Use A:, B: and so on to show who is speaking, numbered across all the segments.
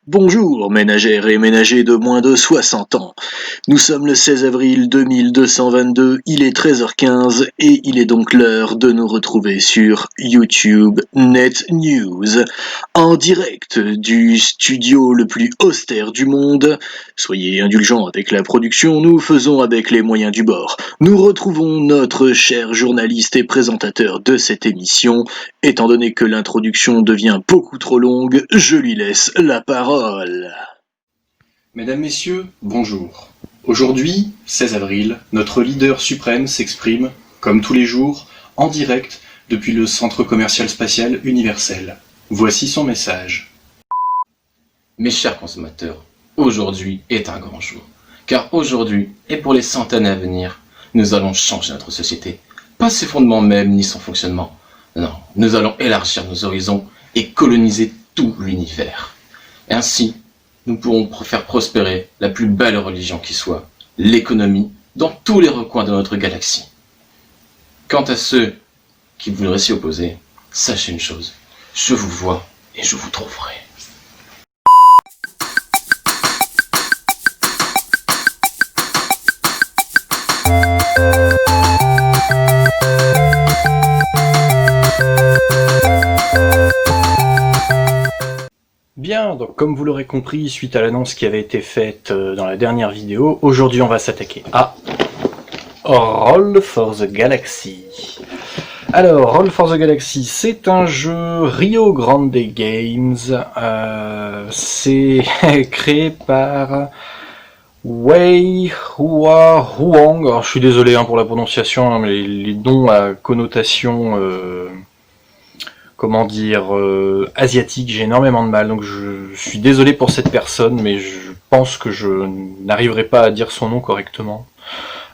A: Bonjour ménagères et ménagers de moins de 60 ans. Nous sommes le 16 avril 2222, il est 13h15 et il est donc l'heure de nous retrouver sur YouTube Net News, en direct du studio le plus austère du monde. Soyez indulgents avec la production, nous faisons avec les moyens du bord. Nous retrouvons notre cher journaliste et présentateur de cette émission. Étant donné que l'introduction devient beaucoup trop longue, je lui laisse la parole.
B: Mesdames, Messieurs, bonjour. Aujourd'hui, 16 avril, notre leader suprême s'exprime, comme tous les jours, en direct depuis le Centre commercial spatial universel. Voici son message.
C: Mes chers consommateurs, aujourd'hui est un grand jour. Car aujourd'hui, et pour les centaines à venir, nous allons changer notre société. Pas ses fondements même, ni son fonctionnement. Non, nous allons élargir nos horizons et coloniser tout l'univers. Ainsi, nous pourrons faire prospérer la plus belle religion qui soit, l'économie, dans tous les recoins de notre galaxie. Quant à ceux qui voudraient s'y opposer, sachez une chose, je vous vois et je vous trouverai.
D: Bien, donc comme vous l'aurez compris, suite à l'annonce qui avait été faite dans la dernière vidéo, aujourd'hui on va s'attaquer à Roll for the Galaxy. Alors, Roll for the Galaxy, c'est un jeu Rio Grande Games, c'est créé par Wei Hua Huang. Alors je suis désolé pour la prononciation, mais les noms à connotation... asiatique, j'ai énormément de mal, donc je suis désolé pour cette personne, mais je pense que je n'arriverai pas à dire son nom correctement.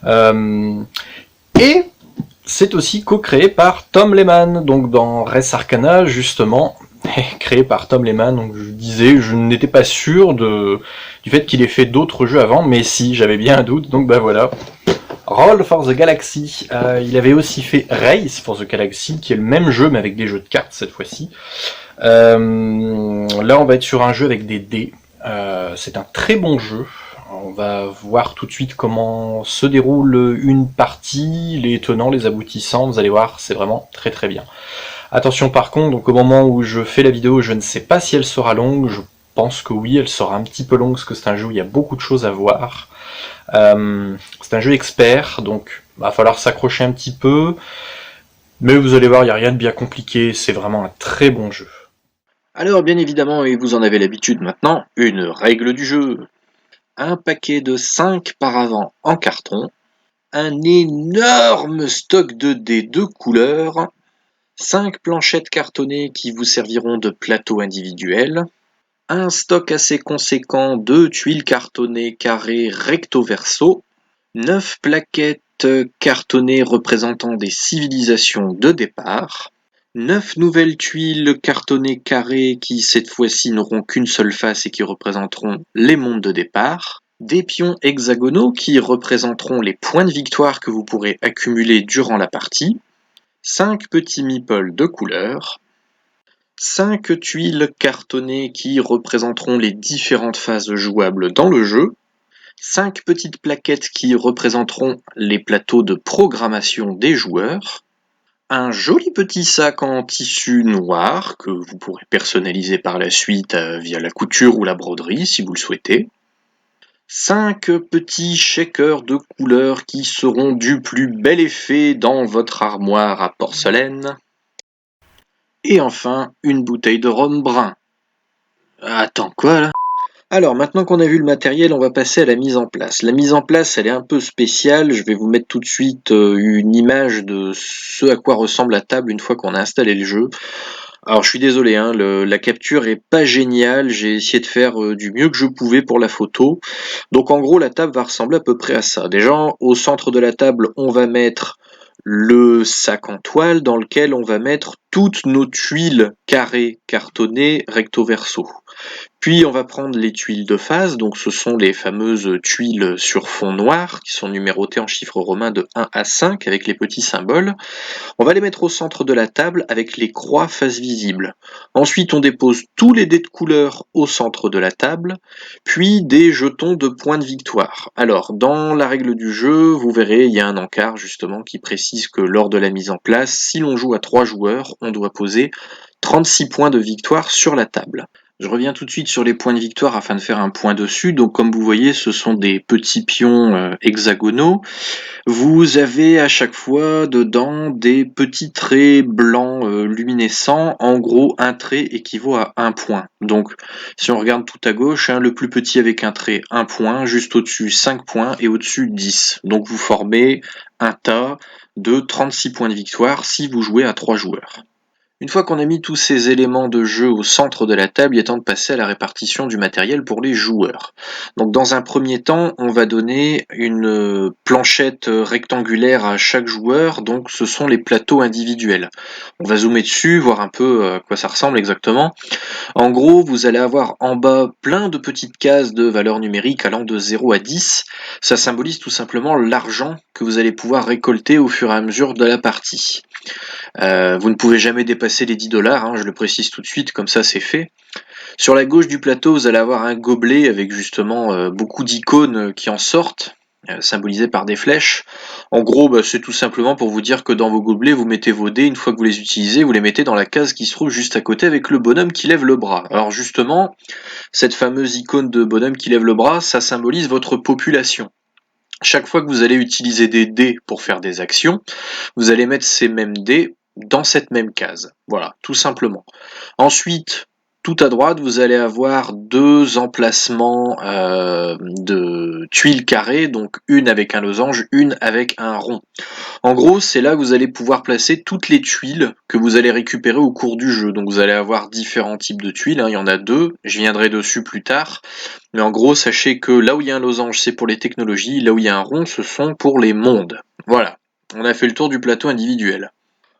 D: Et c'est aussi co-créé par Tom Lehman, donc dans Res Arcana, justement, créé par Tom Lehman, donc je disais, je n'étais pas sûr du fait qu'il ait fait d'autres jeux avant, mais si, j'avais bien un doute, donc bah voilà. Roll for the Galaxy, il avait aussi fait Race for the Galaxy, qui est le même jeu, mais avec des jeux de cartes cette fois-ci. Là, on va être sur un jeu avec des dés. C'est un très bon jeu. On va voir tout de suite comment se déroule une partie, les tenants, les aboutissants. Vous allez voir, c'est vraiment très très bien. Attention par contre, donc au moment où je fais la vidéo, je ne sais pas si elle sera longue. Je pense que oui, elle sera un petit peu longue, parce que c'est un jeu où il y a beaucoup de choses à voir. C'est un jeu expert, donc va falloir s'accrocher un petit peu, mais vous allez voir, il n'y a rien de bien compliqué, c'est vraiment un très bon jeu.
A: Alors bien évidemment, et vous en avez l'habitude maintenant, une règle du jeu. Un paquet de 5 paravents en carton, un énorme stock de dés de couleurs, 5 planchettes cartonnées qui vous serviront de plateau individuel, un stock assez conséquent de tuiles cartonnées carrées recto verso, 9 plaquettes cartonnées représentant des civilisations de départ, 9 nouvelles tuiles cartonnées carrées qui cette fois-ci n'auront qu'une seule face et qui représenteront les mondes de départ, des pions hexagonaux qui représenteront les points de victoire que vous pourrez accumuler durant la partie, 5 petits meeples de couleur, 5 tuiles cartonnées qui représenteront les différentes phases jouables dans le jeu, 5 petites plaquettes qui représenteront les plateaux de programmation des joueurs, un joli petit sac en tissu noir que vous pourrez personnaliser par la suite via la couture ou la broderie si vous le souhaitez, 5 petits shakers de couleurs qui seront du plus bel effet dans votre armoire à porcelaine, et enfin une bouteille de rhum brun. Attends, quoi là ? Alors, maintenant qu'on a vu le matériel, on va passer à la mise en place. La mise en place, elle est un peu spéciale. Je vais vous mettre tout de suite une image de ce à quoi ressemble la table une fois qu'on a installé le jeu. Alors, je suis désolé, la capture est pas géniale. J'ai essayé de faire du mieux que je pouvais pour la photo. Donc, en gros, la table va ressembler à peu près à ça. Déjà, au centre de la table, on va mettre le sac en toile dans lequel on va mettre toutes nos tuiles carrées, cartonnées, recto verso. Puis on va prendre les tuiles de phase, donc ce sont les fameuses tuiles sur fond noir qui sont numérotées en chiffres romains de 1 à 5 avec les petits symboles. On va les mettre au centre de la table avec les croix face visible. Ensuite, on dépose tous les dés de couleur au centre de la table, puis des jetons de points de victoire. Alors, dans la règle du jeu, vous verrez, il y a un encart justement qui précise que lors de la mise en place, si l'on joue à 3 joueurs, on doit poser 36 points de victoire sur la table. Je reviens tout de suite sur les points de victoire afin de faire un point dessus. Donc comme vous voyez, ce sont des petits pions hexagonaux. Vous avez à chaque fois dedans des petits traits blancs luminescents. En gros, un trait équivaut à 1 point. Donc si on regarde tout à gauche, le plus petit avec un trait 1 point, juste au-dessus 5 points et au-dessus 10. Donc vous formez un tas de 36 points de victoire si vous jouez à 3 joueurs. Une fois qu'on a mis tous ces éléments de jeu au centre de la table, il est temps de passer à la répartition du matériel pour les joueurs. Donc dans un premier temps, on va donner une planchette rectangulaire à chaque joueur, donc ce sont les plateaux individuels. On va zoomer dessus, voir un peu à quoi ça ressemble exactement. En gros, vous allez avoir en bas plein de petites cases de valeurs numériques allant de 0 à 10. Ça symbolise tout simplement l'argent que vous allez pouvoir récolter au fur et à mesure de la partie. Vous ne pouvez jamais dépasser les 10$, je le précise tout de suite, comme ça c'est fait. Sur la gauche du plateau, vous allez avoir un gobelet avec justement beaucoup d'icônes qui en sortent, symbolisées par des flèches. En gros, c'est tout simplement pour vous dire que dans vos gobelets, vous mettez vos dés, une fois que vous les utilisez, vous les mettez dans la case qui se trouve juste à côté avec le bonhomme qui lève le bras. Alors justement, cette fameuse icône de bonhomme qui lève le bras, ça symbolise votre population. Chaque fois que vous allez utiliser des dés pour faire des actions, vous allez mettre ces mêmes dés dans cette même case. Voilà, tout simplement. Ensuite, tout à droite, vous allez avoir deux emplacements de tuiles carrées, donc une avec un losange, une avec un rond. En gros, c'est là que vous allez pouvoir placer toutes les tuiles que vous allez récupérer au cours du jeu. Donc vous allez avoir différents types de tuiles, il y en a deux, je viendrai dessus plus tard. Mais en gros, sachez que là où il y a un losange, c'est pour les technologies, là où il y a un rond, ce sont pour les mondes. Voilà, on a fait le tour du plateau individuel.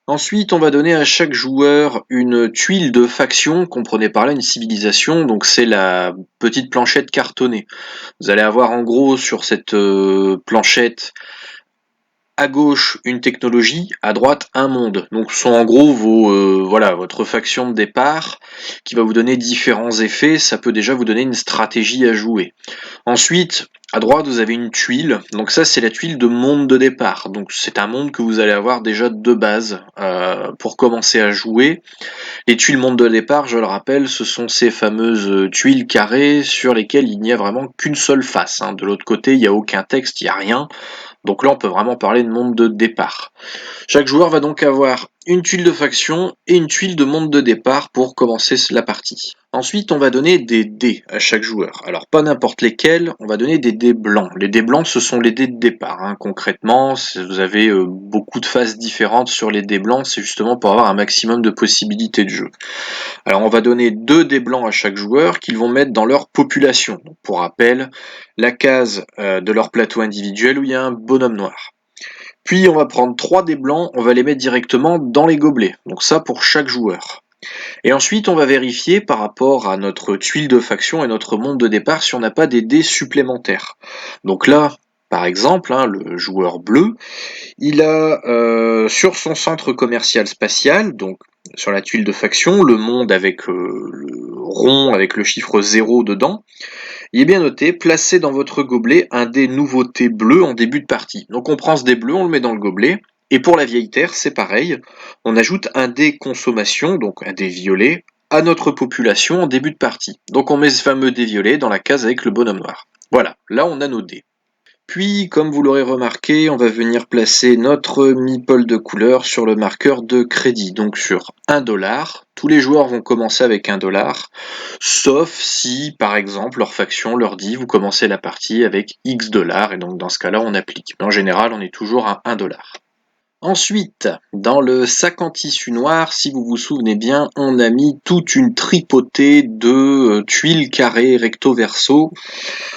A: Ensuite, on va donner à chaque joueur une tuile de faction, comprenez par là une civilisation, donc c'est la petite planchette cartonnée. Vous allez avoir en gros sur cette planchette à gauche une technologie, à droite un monde. Donc ce sont en gros votre faction de départ qui va vous donner différents effets, ça peut déjà vous donner une stratégie à jouer. Ensuite, à droite vous avez une tuile, donc ça c'est la tuile de monde de départ, donc c'est un monde que vous allez avoir déjà de base pour commencer à jouer. Les tuiles monde de départ, je le rappelle, ce sont ces fameuses tuiles carrées sur lesquelles il n'y a vraiment qu'une seule face. De l'autre côté, il n'y a aucun texte, il n'y a rien. Donc là, on peut vraiment parler de monde de départ. Chaque joueur va donc avoir une tuile de faction et une tuile de monde de départ pour commencer la partie. Ensuite, on va donner des dés à chaque joueur. Alors, pas n'importe lesquels, on va donner des dés blancs. Les dés blancs, ce sont les dés de départ. Concrètement, vous avez beaucoup de phases différentes sur les dés blancs, c'est justement pour avoir un maximum de possibilités de jeu. Alors, on va donner 2 dés blancs à chaque joueur qu'ils vont mettre dans leur population. Donc, pour rappel, la case de leur plateau individuel où il y a un bonhomme noir. Puis on va prendre 3 dés blancs, on va les mettre directement dans les gobelets. Donc ça pour chaque joueur. Et ensuite on va vérifier par rapport à notre tuile de faction et notre monde de départ si on n'a pas des dés supplémentaires. Donc là, par exemple, le joueur bleu, il a sur son centre commercial spatial, donc sur la tuile de faction, le monde avec le rond avec le chiffre 0 dedans, il est bien noté, placez dans votre gobelet un dé nouveauté bleu en début de partie. Donc on prend ce dé bleu, on le met dans le gobelet, et pour la vieille terre, c'est pareil, on ajoute un dé consommation, donc un dé violet, à notre population en début de partie. Donc on met ce fameux dé violet dans la case avec le bonhomme noir. Voilà, là on a nos dés. Puis, comme vous l'aurez remarqué, on va venir placer notre meeple de couleur sur le marqueur de crédit, donc sur 1$. Tous les joueurs vont commencer avec 1$, sauf si, par exemple, leur faction leur dit vous commencez la partie avec X$, et donc dans ce cas-là, on applique. Mais en général, on est toujours à 1$. Ensuite, dans le sac en tissu noir, si vous vous souvenez bien, on a mis toute une tripotée de tuiles carrées recto-verso.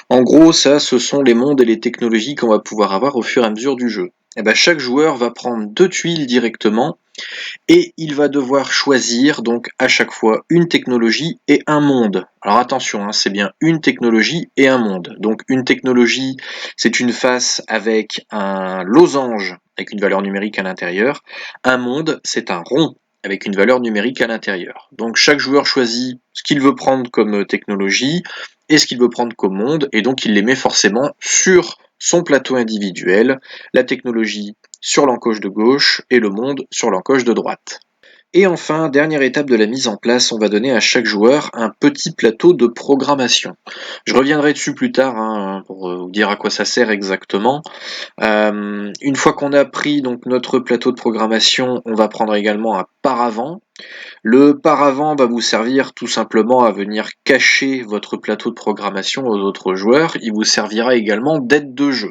A: En gros, ça, ce sont les mondes et les technologies qu'on va pouvoir avoir au fur et à mesure du jeu. Et chaque joueur va prendre 2 tuiles directement Et il va devoir choisir donc à chaque fois une technologie et un monde. Alors attention, c'est bien une technologie et un monde. Donc une technologie, c'est une face avec un losange avec une valeur numérique à l'intérieur. Un monde, c'est un rond avec une valeur numérique à l'intérieur. Donc chaque joueur choisit ce qu'il veut prendre comme technologie et ce qu'il veut prendre comme monde, et donc il les met forcément sur son plateau individuel, la technologie sur l'encoche de gauche et le monde sur l'encoche de droite. Et enfin, dernière étape de la mise en place, on va donner à chaque joueur un petit plateau de programmation. Je reviendrai dessus plus tard pour vous dire à quoi ça sert exactement. Une fois qu'on a pris donc notre plateau de programmation, on va prendre également un paravent. Le paravent va vous servir tout simplement à venir cacher votre plateau de programmation aux autres joueurs. Il vous servira également d'aide de jeu.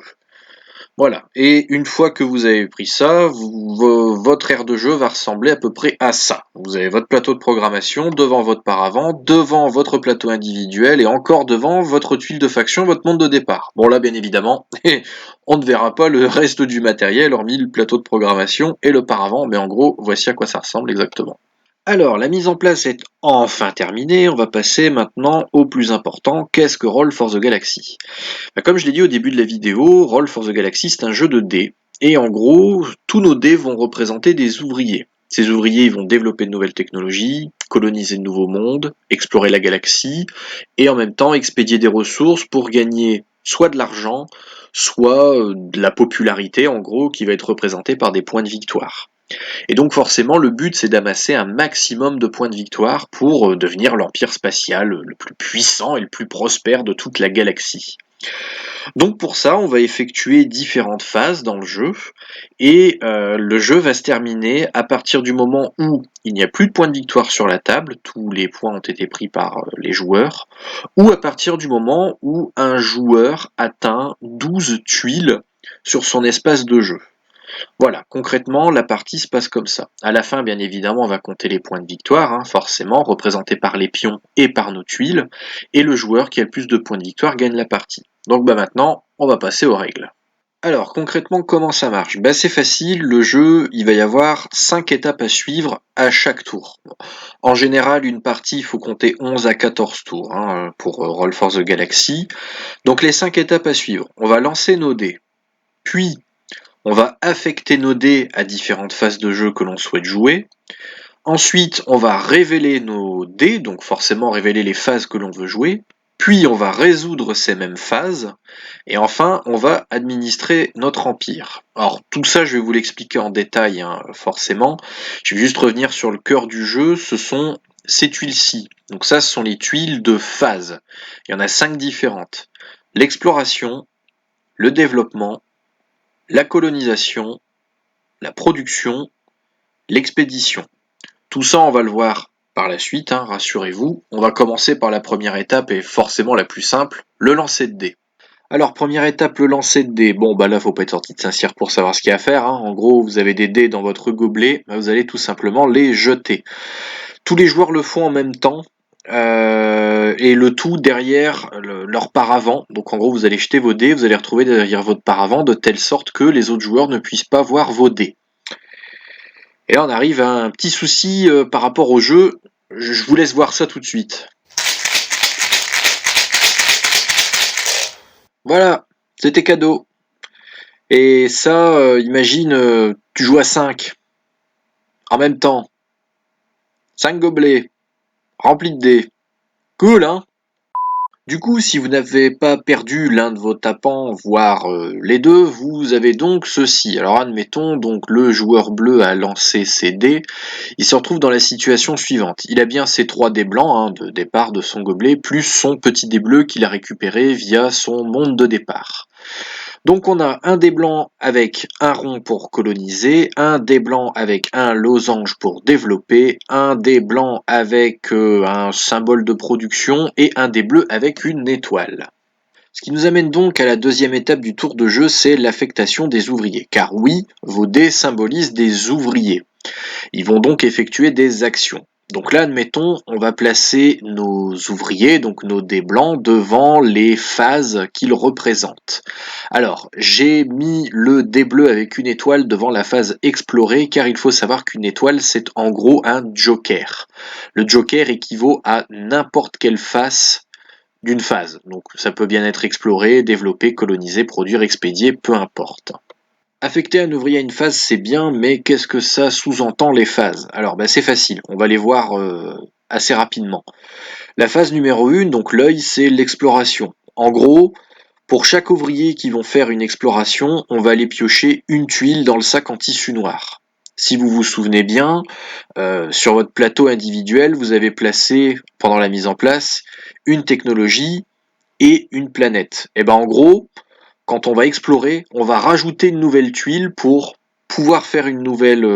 A: Voilà, et une fois que vous avez pris ça, votre aire de jeu va ressembler à peu près à ça. Vous avez votre plateau de programmation devant votre paravent, devant votre plateau individuel et encore devant votre tuile de faction, votre monde de départ. Bon là, bien évidemment, on ne verra pas le reste du matériel hormis le plateau de programmation et le paravent, mais en gros, voici à quoi ça ressemble exactement. Alors, la mise en place est enfin terminée, on va passer maintenant au plus important, qu'est-ce que Roll for the Galaxy ? Comme je l'ai dit au début de la vidéo, Roll for the Galaxy c'est un jeu de dés, et en gros, tous nos dés vont représenter des ouvriers. Ces ouvriers ils vont développer de nouvelles technologies, coloniser de nouveaux mondes, explorer la galaxie, et en même temps expédier des ressources pour gagner soit de l'argent, soit de la popularité en gros, qui va être représentée par des points de victoire. Et donc forcément, le but c'est d'amasser un maximum de points de victoire pour devenir l'empire spatial le plus puissant et le plus prospère de toute la galaxie. Donc pour ça, on va effectuer différentes phases dans le jeu, et le jeu va se terminer à partir du moment où il n'y a plus de points de victoire sur la table, tous les points ont été pris par les joueurs, ou à partir du moment où un joueur atteint 12 tuiles sur son espace de jeu. Voilà, concrètement, la partie se passe comme ça. À la fin, bien évidemment, on va compter les points de victoire, forcément, représentés par les pions et par nos tuiles, et le joueur qui a le plus de points de victoire gagne la partie. Donc maintenant, on va passer aux règles. Alors, concrètement, comment ça marche ? C'est facile, le jeu, il va y avoir 5 étapes à suivre à chaque tour. En général, une partie, il faut compter 11 à 14 tours pour Roll for the Galaxy. Donc les 5 étapes à suivre, on va lancer nos dés, puis on va affecter nos dés à différentes phases de jeu que l'on souhaite jouer. Ensuite, on va révéler nos dés, donc forcément révéler les phases que l'on veut jouer. Puis on va résoudre ces mêmes phases. Et enfin, on va administrer notre empire. Alors tout ça, je vais vous l'expliquer en détail, forcément. Je vais juste revenir sur le cœur du jeu, ce sont ces tuiles-ci. Donc ça, ce sont les tuiles de phase. Il y en a 5 différentes. L'exploration, le développement, la colonisation, la production, l'expédition. Tout ça, on va le voir par la suite, rassurez-vous. On va commencer par la première étape et forcément la plus simple, le lancer de dés. Alors, première étape, le lancer de dés. Bon, là, faut pas être sorti de Saint-Cyr pour savoir ce qu'il y a à faire. En gros, vous avez des dés dans votre gobelet, vous allez tout simplement les jeter. Tous les joueurs le font en même temps, et le tout derrière leur paravent. Donc en gros, vous allez jeter vos dés, vous allez retrouver derrière votre paravent de telle sorte que les autres joueurs ne puissent pas voir vos dés. Et là, on arrive à un petit souci par rapport au jeu. Je vous laisse voir ça tout de suite. Voilà, c'était cadeau. Et ça, imagine, tu joues à 5 en même temps. 5 gobelets remplis de dés. Cool, hein ? Du coup, si vous n'avez pas perdu l'un de vos tapants, voire les deux, vous avez donc ceci. Alors admettons, donc le joueur bleu a lancé ses dés, il se retrouve dans la situation suivante. Il a bien ses 3 dés blancs de départ de son gobelet, plus son petit dé bleu qu'il a récupéré via son monde de départ. Donc on a un dé blanc avec un rond pour coloniser, un dé blanc avec un losange pour développer, un dé blanc avec un symbole de production et un dé bleu avec une étoile. Ce qui nous amène donc à la deuxième étape du tour de jeu, c'est l'affectation des ouvriers. Car oui, vos dés symbolisent des ouvriers. Ils vont donc effectuer des actions. Donc là, admettons, on va placer nos ouvriers, donc nos dés blancs, devant les phases qu'ils représentent. Alors, j'ai mis le dé bleu avec une étoile devant la phase explorée, car il faut savoir qu'une étoile, c'est en gros un joker. Le joker équivaut à n'importe quelle face d'une phase. Donc ça peut bien être exploré, développé, colonisé, produire, expédier, peu importe. Affecter un ouvrier à une phase, c'est bien, mais qu'est-ce que ça sous-entend les phases? Alors, c'est facile, on va les voir assez rapidement. La phase numéro 1, donc l'œil, c'est l'exploration. En gros, pour chaque ouvrier qui vont faire une exploration, on va aller piocher une tuile dans le sac en tissu noir. Si vous vous souvenez bien, sur votre plateau individuel, vous avez placé, pendant la mise en place, une technologie et une planète. Et en gros, quand on va explorer, on va rajouter une nouvelle tuile pour pouvoir faire une nouvelle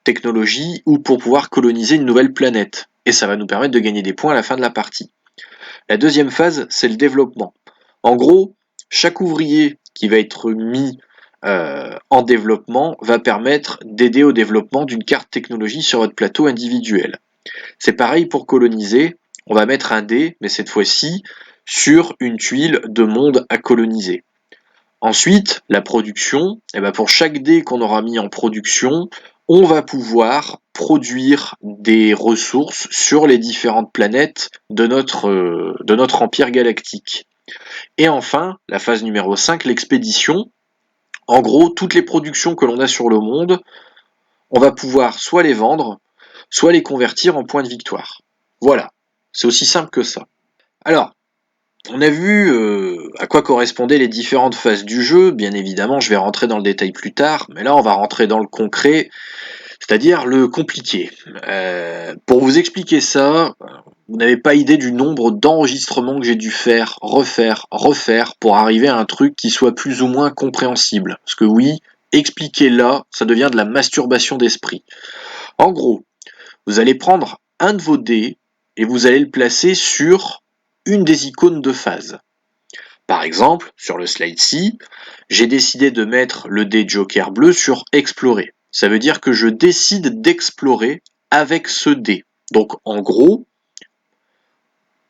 A: technologie ou pour pouvoir coloniser une nouvelle planète. Et ça va nous permettre de gagner des points à la fin de la partie. La deuxième phase, c'est le développement. En gros, chaque ouvrier qui va être mis en développement va permettre d'aider au développement d'une carte technologie sur votre plateau individuel. C'est pareil pour coloniser, on va mettre un dé, mais cette fois-ci sur une tuile de monde à coloniser. Ensuite, la production, pour chaque dé qu'on aura mis en production, on va pouvoir produire des ressources sur les différentes planètes de notre empire galactique. Et enfin, la phase numéro 5, l'expédition. En gros, toutes les productions que l'on a sur le monde, on va pouvoir soit les vendre, soit les convertir en points de victoire. Voilà, c'est aussi simple que ça. Alors, on a vu à quoi correspondaient les différentes phases du jeu. Bien évidemment, je vais rentrer dans le détail plus tard, mais là, on va rentrer dans le concret, c'est-à-dire le compliqué. Pour vous expliquer ça, vous n'avez pas idée du nombre d'enregistrements que j'ai dû faire, refaire, pour arriver à un truc qui soit plus ou moins compréhensible. Parce que oui, expliquer là, ça devient de la masturbation d'esprit. En gros, vous allez prendre un de vos dés et vous allez le placer sur une des icônes de phase. Par exemple, sur le slide-ci, j'ai décidé de mettre le dé Joker bleu sur Explorer. Ça veut dire que je décide d'explorer avec ce dé. Donc en gros,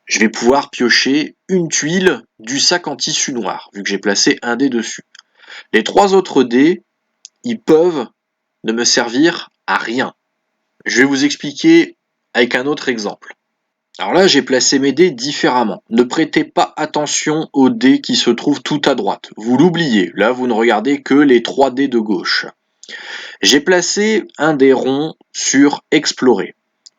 A: je vais pouvoir piocher une tuile du sac en tissu noir, vu que j'ai placé un dé dessus. Les trois autres dés, ils peuvent ne me servir à rien. Je vais vous expliquer avec un autre exemple. Alors là, j'ai placé mes dés différemment. Ne prêtez pas attention aux dés qui se trouvent tout à droite. Vous l'oubliez. Là, vous ne regardez que les 3 dés de gauche. J'ai placé un dé rond sur Explorer.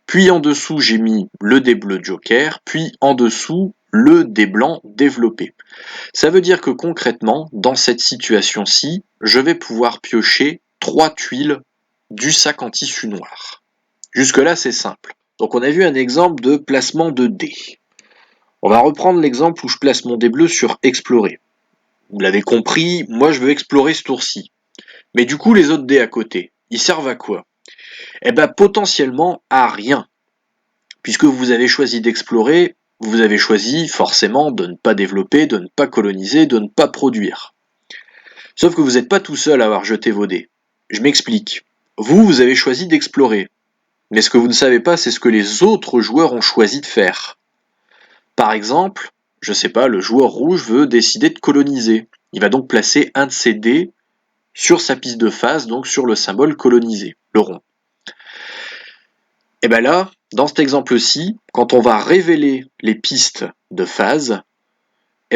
A: Puis en dessous, j'ai mis le dé bleu Joker. Puis en dessous, le dé blanc Développé. Ça veut dire que concrètement, dans cette situation-ci, je vais pouvoir piocher 3 tuiles du sac en tissu noir. Jusque-là, c'est simple. Donc on a vu un exemple de placement de dés. On va reprendre l'exemple où je place mon dé bleu sur Explorer. Vous l'avez compris, moi je veux explorer ce tour-ci. Mais du coup, les autres dés à côté, ils servent à quoi? Potentiellement à rien. Puisque vous avez choisi d'explorer, vous avez choisi forcément de ne pas développer, de ne pas coloniser, de ne pas produire. Sauf que vous n'êtes pas tout seul à avoir jeté vos dés. Je m'explique. Vous avez choisi d'explorer. Mais ce que vous ne savez pas, c'est ce que les autres joueurs ont choisi de faire. Par exemple, je sais pas, le joueur rouge veut décider de coloniser. Il va donc placer un de ses dés sur sa piste de phase, donc sur le symbole colonisé, le rond. Et là, dans cet exemple-ci, quand on va révéler les pistes de phase,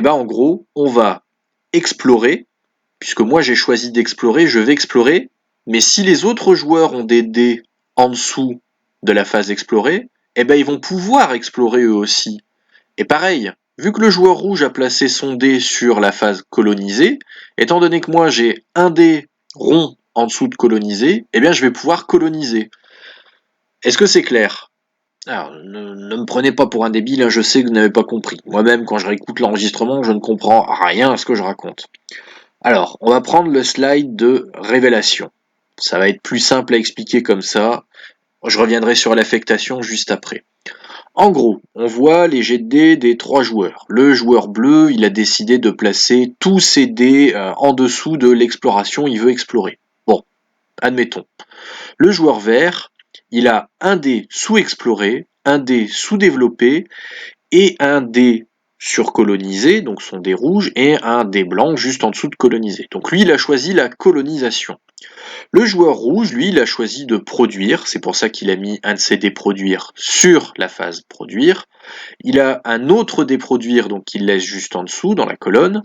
A: en gros, on va explorer, puisque moi j'ai choisi d'explorer, je vais explorer, mais si les autres joueurs ont des dés en dessous de la phase explorée, ils vont pouvoir explorer eux aussi. Et pareil, vu que le joueur rouge a placé son dé sur la phase colonisée, étant donné que moi j'ai un dé rond en dessous de colonisé, je vais pouvoir coloniser. Est-ce que c'est clair? Alors, ne me prenez pas pour un débile, hein, je sais que vous n'avez pas compris. Moi-même, quand je réécoute l'enregistrement, je ne comprends rien à ce que je raconte. Alors, on va prendre le slide de révélation. Ça va être plus simple à expliquer comme ça. Je reviendrai sur l'affectation juste après. En gros, on voit les jets de dés des 3 joueurs. Le joueur bleu, il a décidé de placer tous ses dés en dessous de l'exploration, il veut explorer. Bon, admettons. Le joueur vert, il a un dé sous-exploré, un dé sous-développé et un dé surcolonisé, donc son dé rouge, et un dé blanc juste en dessous de colonisé. Donc lui, il a choisi la colonisation. Le joueur rouge, lui, il a choisi de produire, c'est pour ça qu'il a mis un de ses dés produire sur la phase produire. Il a un autre dé produire, donc il laisse juste en dessous dans la colonne,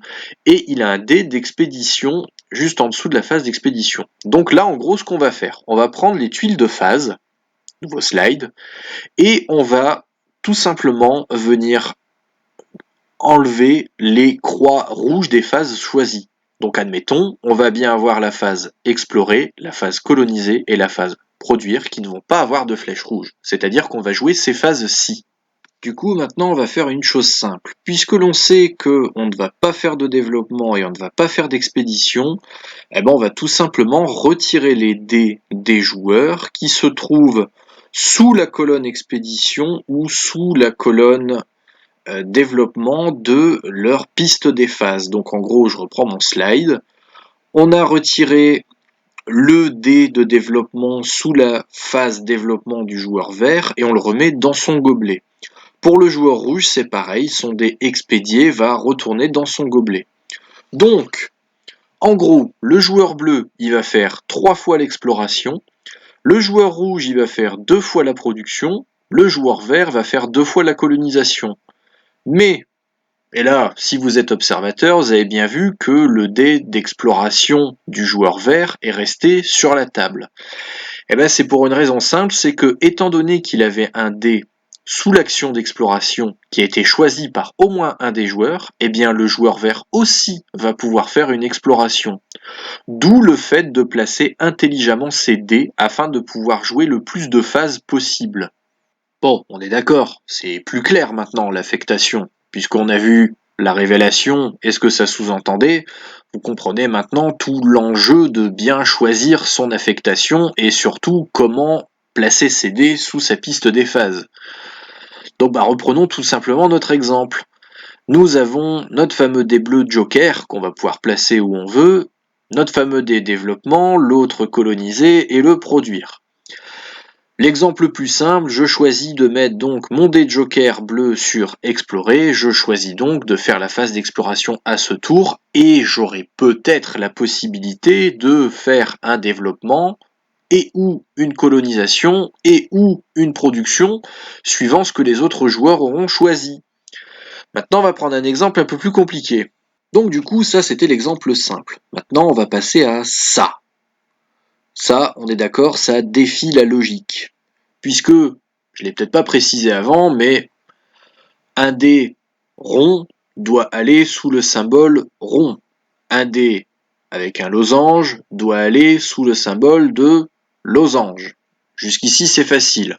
A: et il a un dé d'expédition juste en dessous de la phase d'expédition. Donc là, en gros, ce qu'on va faire, on va prendre les tuiles de phase, nouveau slide, et on va tout simplement venir enlever les croix rouges des phases choisies. Donc admettons, on va bien avoir la phase explorer, la phase coloniser et la phase produire qui ne vont pas avoir de flèches rouges. C'est-à-dire qu'on va jouer ces phases-ci. Du coup, maintenant, on va faire une chose simple. Puisque l'on sait qu'on ne va pas faire de développement et on ne va pas faire d'expédition, eh ben, on va tout simplement retirer les dés des joueurs qui se trouvent sous la colonne expédition ou sous la colonne développement de leur piste des phases. Donc en gros, je reprends mon slide. On a retiré le dé de développement sous la phase développement du joueur vert et on le remet dans son gobelet. Pour le joueur rouge, c'est pareil, son dé expédié va retourner dans son gobelet. Donc, en gros, le joueur bleu, il va faire 3 fois l'exploration, le joueur rouge, il va faire 2 fois la production, le joueur vert va faire 2 fois la colonisation. Mais, et là, si vous êtes observateur, vous avez bien vu que le dé d'exploration du joueur vert est resté sur la table. Et bien c'est pour une raison simple, c'est que étant donné qu'il avait un dé sous l'action d'exploration qui a été choisi par au moins un des joueurs, eh bien le joueur vert aussi va pouvoir faire une exploration. D'où le fait de placer intelligemment ses dés afin de pouvoir jouer le plus de phases possible. Bon, on est d'accord, c'est plus clair maintenant l'affectation, puisqu'on a vu la révélation et ce que ça sous-entendait, vous comprenez maintenant tout l'enjeu de bien choisir son affectation et surtout comment placer ses dés sous sa piste des phases. Donc reprenons tout simplement notre exemple. Nous avons notre fameux dé bleu Joker qu'on va pouvoir placer où on veut, notre fameux dé développement, l'autre coloniser et le produire. L'exemple le plus simple, je choisis de mettre donc mon dé Joker bleu sur explorer, je choisis donc de faire la phase d'exploration à ce tour, et j'aurai peut-être la possibilité de faire un développement, et ou une colonisation, et ou une production, suivant ce que les autres joueurs auront choisi. Maintenant, on va prendre un exemple un peu plus compliqué. Donc du coup, ça c'était l'exemple simple. Maintenant, on va passer à ça. Ça, on est d'accord, ça défie la logique. Puisque, je l'ai peut-être pas précisé avant, mais un dé rond doit aller sous le symbole rond. Un dé avec un losange doit aller sous le symbole de losange. Jusqu'ici, c'est facile.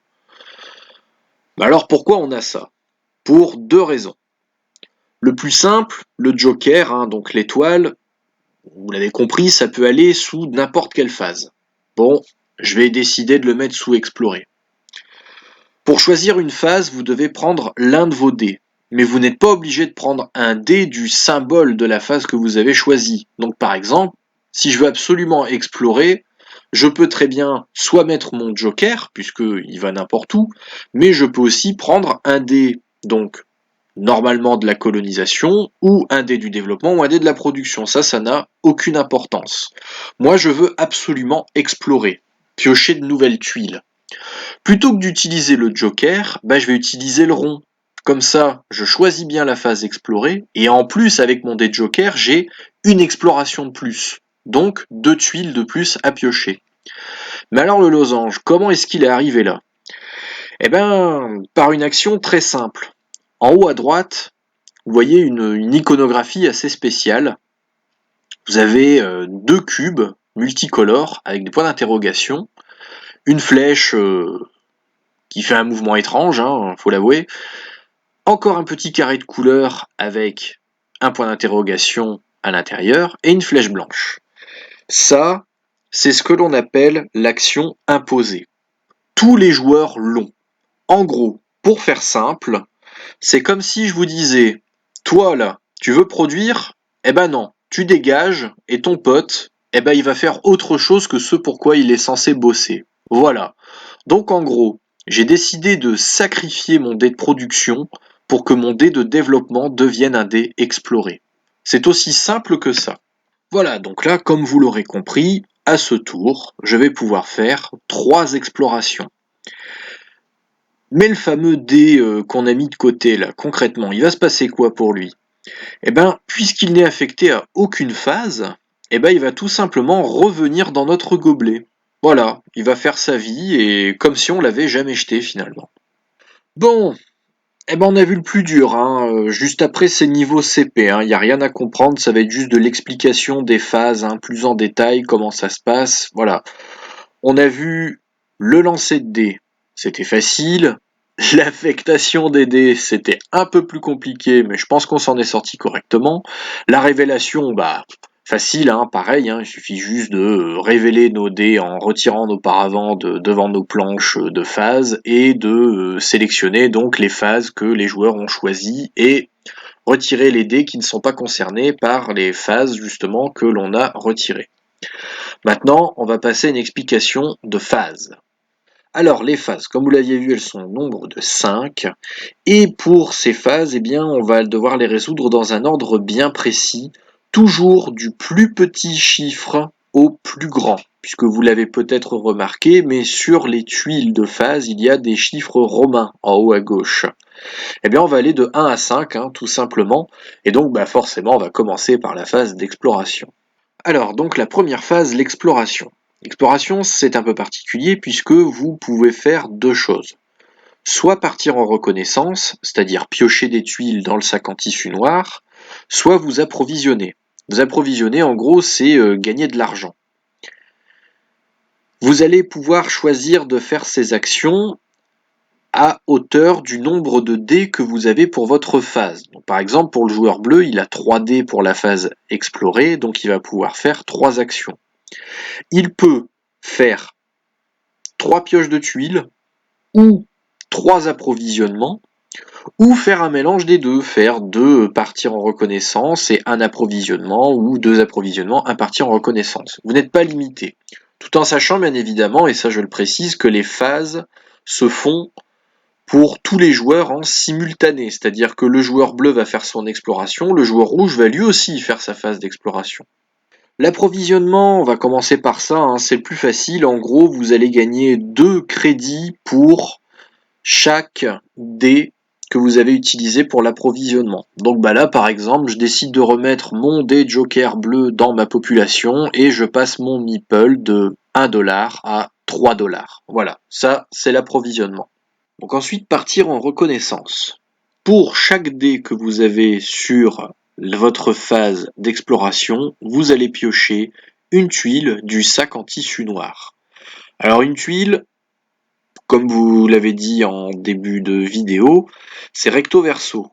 A: Mais alors pourquoi on a ça? Pour 2 raisons. Le plus simple, le joker, donc l'étoile, vous l'avez compris, ça peut aller sous n'importe quelle phase. Bon, je vais décider de le mettre sous explorer. Pour choisir une phase, vous devez prendre l'un de vos dés. Mais vous n'êtes pas obligé de prendre un dé du symbole de la phase que vous avez choisie. Donc par exemple, si je veux absolument explorer, je peux très bien soit mettre mon joker, puisqu'il va n'importe où, mais je peux aussi prendre un dé, donc normalement de la colonisation, ou un dé du développement, ou un dé de la production. Ça n'a aucune importance. Moi, je veux absolument explorer, piocher de nouvelles tuiles. Plutôt que d'utiliser le joker, je vais utiliser le rond. Comme ça, je choisis bien la phase explorée, et en plus, avec mon dé joker, j'ai une exploration de plus. Donc, 2 tuiles de plus à piocher. Mais alors le losange, comment est-ce qu'il est arrivé là? Eh bien, par une action très simple. En haut à droite, vous voyez une iconographie assez spéciale. Vous avez 2 cubes multicolores avec des points d'interrogation, une flèche qui fait un mouvement étrange, faut l'avouer, encore un petit carré de couleur avec un point d'interrogation à l'intérieur et une flèche blanche. Ça, c'est ce que l'on appelle l'action imposée. Tous les joueurs l'ont. En gros, pour faire simple, c'est comme si je vous disais, toi là, tu veux produire? Eh ben non, tu dégages et ton pote, il va faire autre chose que ce pour quoi il est censé bosser. Voilà. Donc en gros, j'ai décidé de sacrifier mon dé de production pour que mon dé de développement devienne un dé exploré. C'est aussi simple que ça. Voilà, donc là, comme vous l'aurez compris, à ce tour, je vais pouvoir faire 3 explorations. Mais le fameux dé qu'on a mis de côté là, concrètement, il va se passer quoi pour lui? Eh ben, puisqu'il n'est affecté à aucune phase, eh ben, il va tout simplement revenir dans notre gobelet. Voilà, il va faire sa vie et comme si on l'avait jamais jeté finalement. Bon, eh ben on a vu le plus dur, hein. Juste après c'est niveau CP, hein. Il n'y a rien à comprendre, ça va être juste de l'explication des phases, hein, plus en détail, comment ça se passe. Voilà. On a vu le lancer de dés, c'était facile. L'affectation des dés, c'était un peu plus compliqué, mais je pense qu'on s'en est sorti correctement. La révélation, bah, facile, hein, pareil, hein, il suffit juste de révéler nos dés en retirant nos paravents devant nos planches de phases et de sélectionner donc les phases que les joueurs ont choisies et retirer les dés qui ne sont pas concernés par les phases justement que l'on a retirées. Maintenant, on va passer à une explication de phases. Alors, les phases, comme vous l'aviez vu, elles sont au nombre de 5. Et pour ces phases, eh bien, on va devoir les résoudre dans un ordre bien précis, toujours du plus petit chiffre au plus grand. Puisque vous l'avez peut-être remarqué, mais sur les tuiles de phase, il y a des chiffres romains en haut à gauche. Eh bien, on va aller de 1 à 5, hein, tout simplement. Et donc, bah, forcément, on va commencer par la phase d'exploration. Alors, donc la première phase, l'exploration. L'exploration, c'est un peu particulier puisque vous pouvez faire 2 choses. Soit partir en reconnaissance, c'est-à-dire piocher des tuiles dans le sac en tissu noir, soit vous approvisionner. Vous approvisionner, en gros, c'est gagner de l'argent. Vous allez pouvoir choisir de faire ces actions à hauteur du nombre de dés que vous avez pour votre phase. Donc, par exemple, pour le joueur bleu, il a 3 dés pour la phase explorée, donc il va pouvoir faire 3 actions. Il peut faire 3 pioches de tuiles, ou 3 approvisionnements, ou faire un mélange des deux, faire 2 parties en reconnaissance et un approvisionnement, ou 2 approvisionnements, un partie en reconnaissance. Vous n'êtes pas limité. Tout en sachant bien évidemment, et ça je le précise, que les phases se font pour tous les joueurs en simultané, c'est-à-dire que le joueur bleu va faire son exploration, le joueur rouge va lui aussi faire sa phase d'exploration. L'approvisionnement, on va commencer par ça, hein, c'est le plus facile. En gros, vous allez gagner 2 crédits pour chaque dé que vous avez utilisé pour l'approvisionnement. Donc bah là, par exemple, je décide de remettre mon dé joker bleu dans ma population et je passe mon meeple de 1$ à 3$. Voilà, ça c'est l'approvisionnement. Donc ensuite, partir en reconnaissance. Pour chaque dé que vous avez sur votre phase d'exploration, vous allez piocher une tuile du sac en tissu noir. Alors une tuile, comme vous l'avez dit en début de vidéo, c'est recto verso.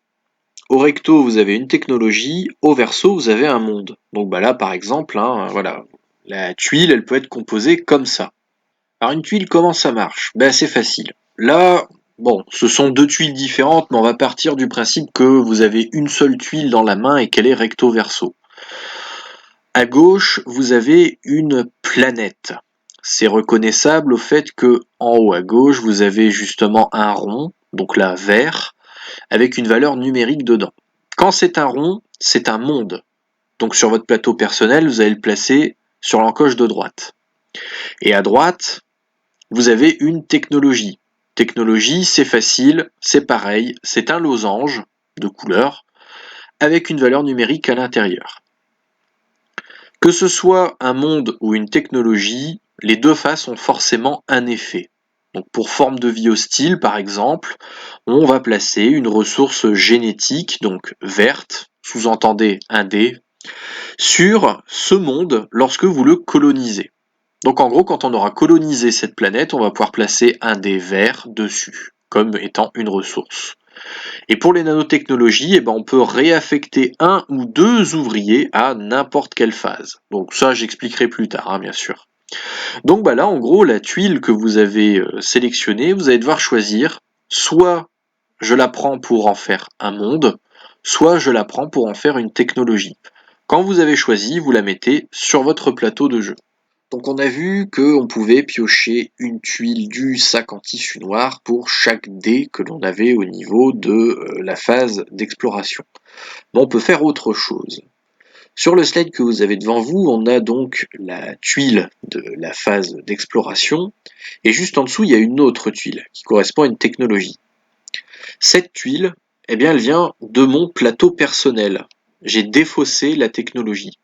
A: Au recto, vous avez une technologie, au verso, vous avez un monde. Donc bah là, par exemple, hein, voilà, la tuile, elle peut être composée comme ça. Alors une tuile, comment ça marche? Ben c'est facile. Là, bon, ce sont 2 tuiles différentes, mais on va partir du principe que vous avez une seule tuile dans la main et qu'elle est recto verso. À gauche, vous avez une planète. C'est reconnaissable au fait que en haut à gauche, vous avez justement un rond, donc là vert, avec une valeur numérique dedans. Quand c'est un rond, c'est un monde. Donc sur votre plateau personnel, vous allez le placer sur l'encoche de droite. Et à droite, vous avez une technologie. Technologie, c'est facile, c'est pareil, c'est un losange de couleur avec une valeur numérique à l'intérieur. Que ce soit un monde ou une technologie, les deux faces ont forcément un effet. Donc pour forme de vie hostile, par exemple, on va placer une ressource génétique, donc verte, sous-entendez un dé, sur ce monde lorsque vous le colonisez. Donc en gros, quand on aura colonisé cette planète, on va pouvoir placer un dé vert dessus, comme étant une ressource. Et pour les nanotechnologies, eh ben, on peut réaffecter 1 ou 2 ouvriers à n'importe quelle phase. Donc ça, j'expliquerai plus tard, hein, bien sûr. Donc bah là, en gros, la tuile que vous avez sélectionnée, vous allez devoir choisir, soit je la prends pour en faire un monde, soit je la prends pour en faire une technologie. Quand vous avez choisi, vous la mettez sur votre plateau de jeu. Donc on a vu qu'on pouvait piocher une tuile du sac anti-tissu noir pour chaque dé que l'on avait au niveau de la phase d'exploration. Mais on peut faire autre chose. Sur le slide que vous avez devant vous, on a donc la tuile de la phase d'exploration, et juste en dessous, il y a une autre tuile qui correspond à une technologie. Cette tuile, eh bien, elle vient de mon plateau personnel. J'ai défaussé la technologie.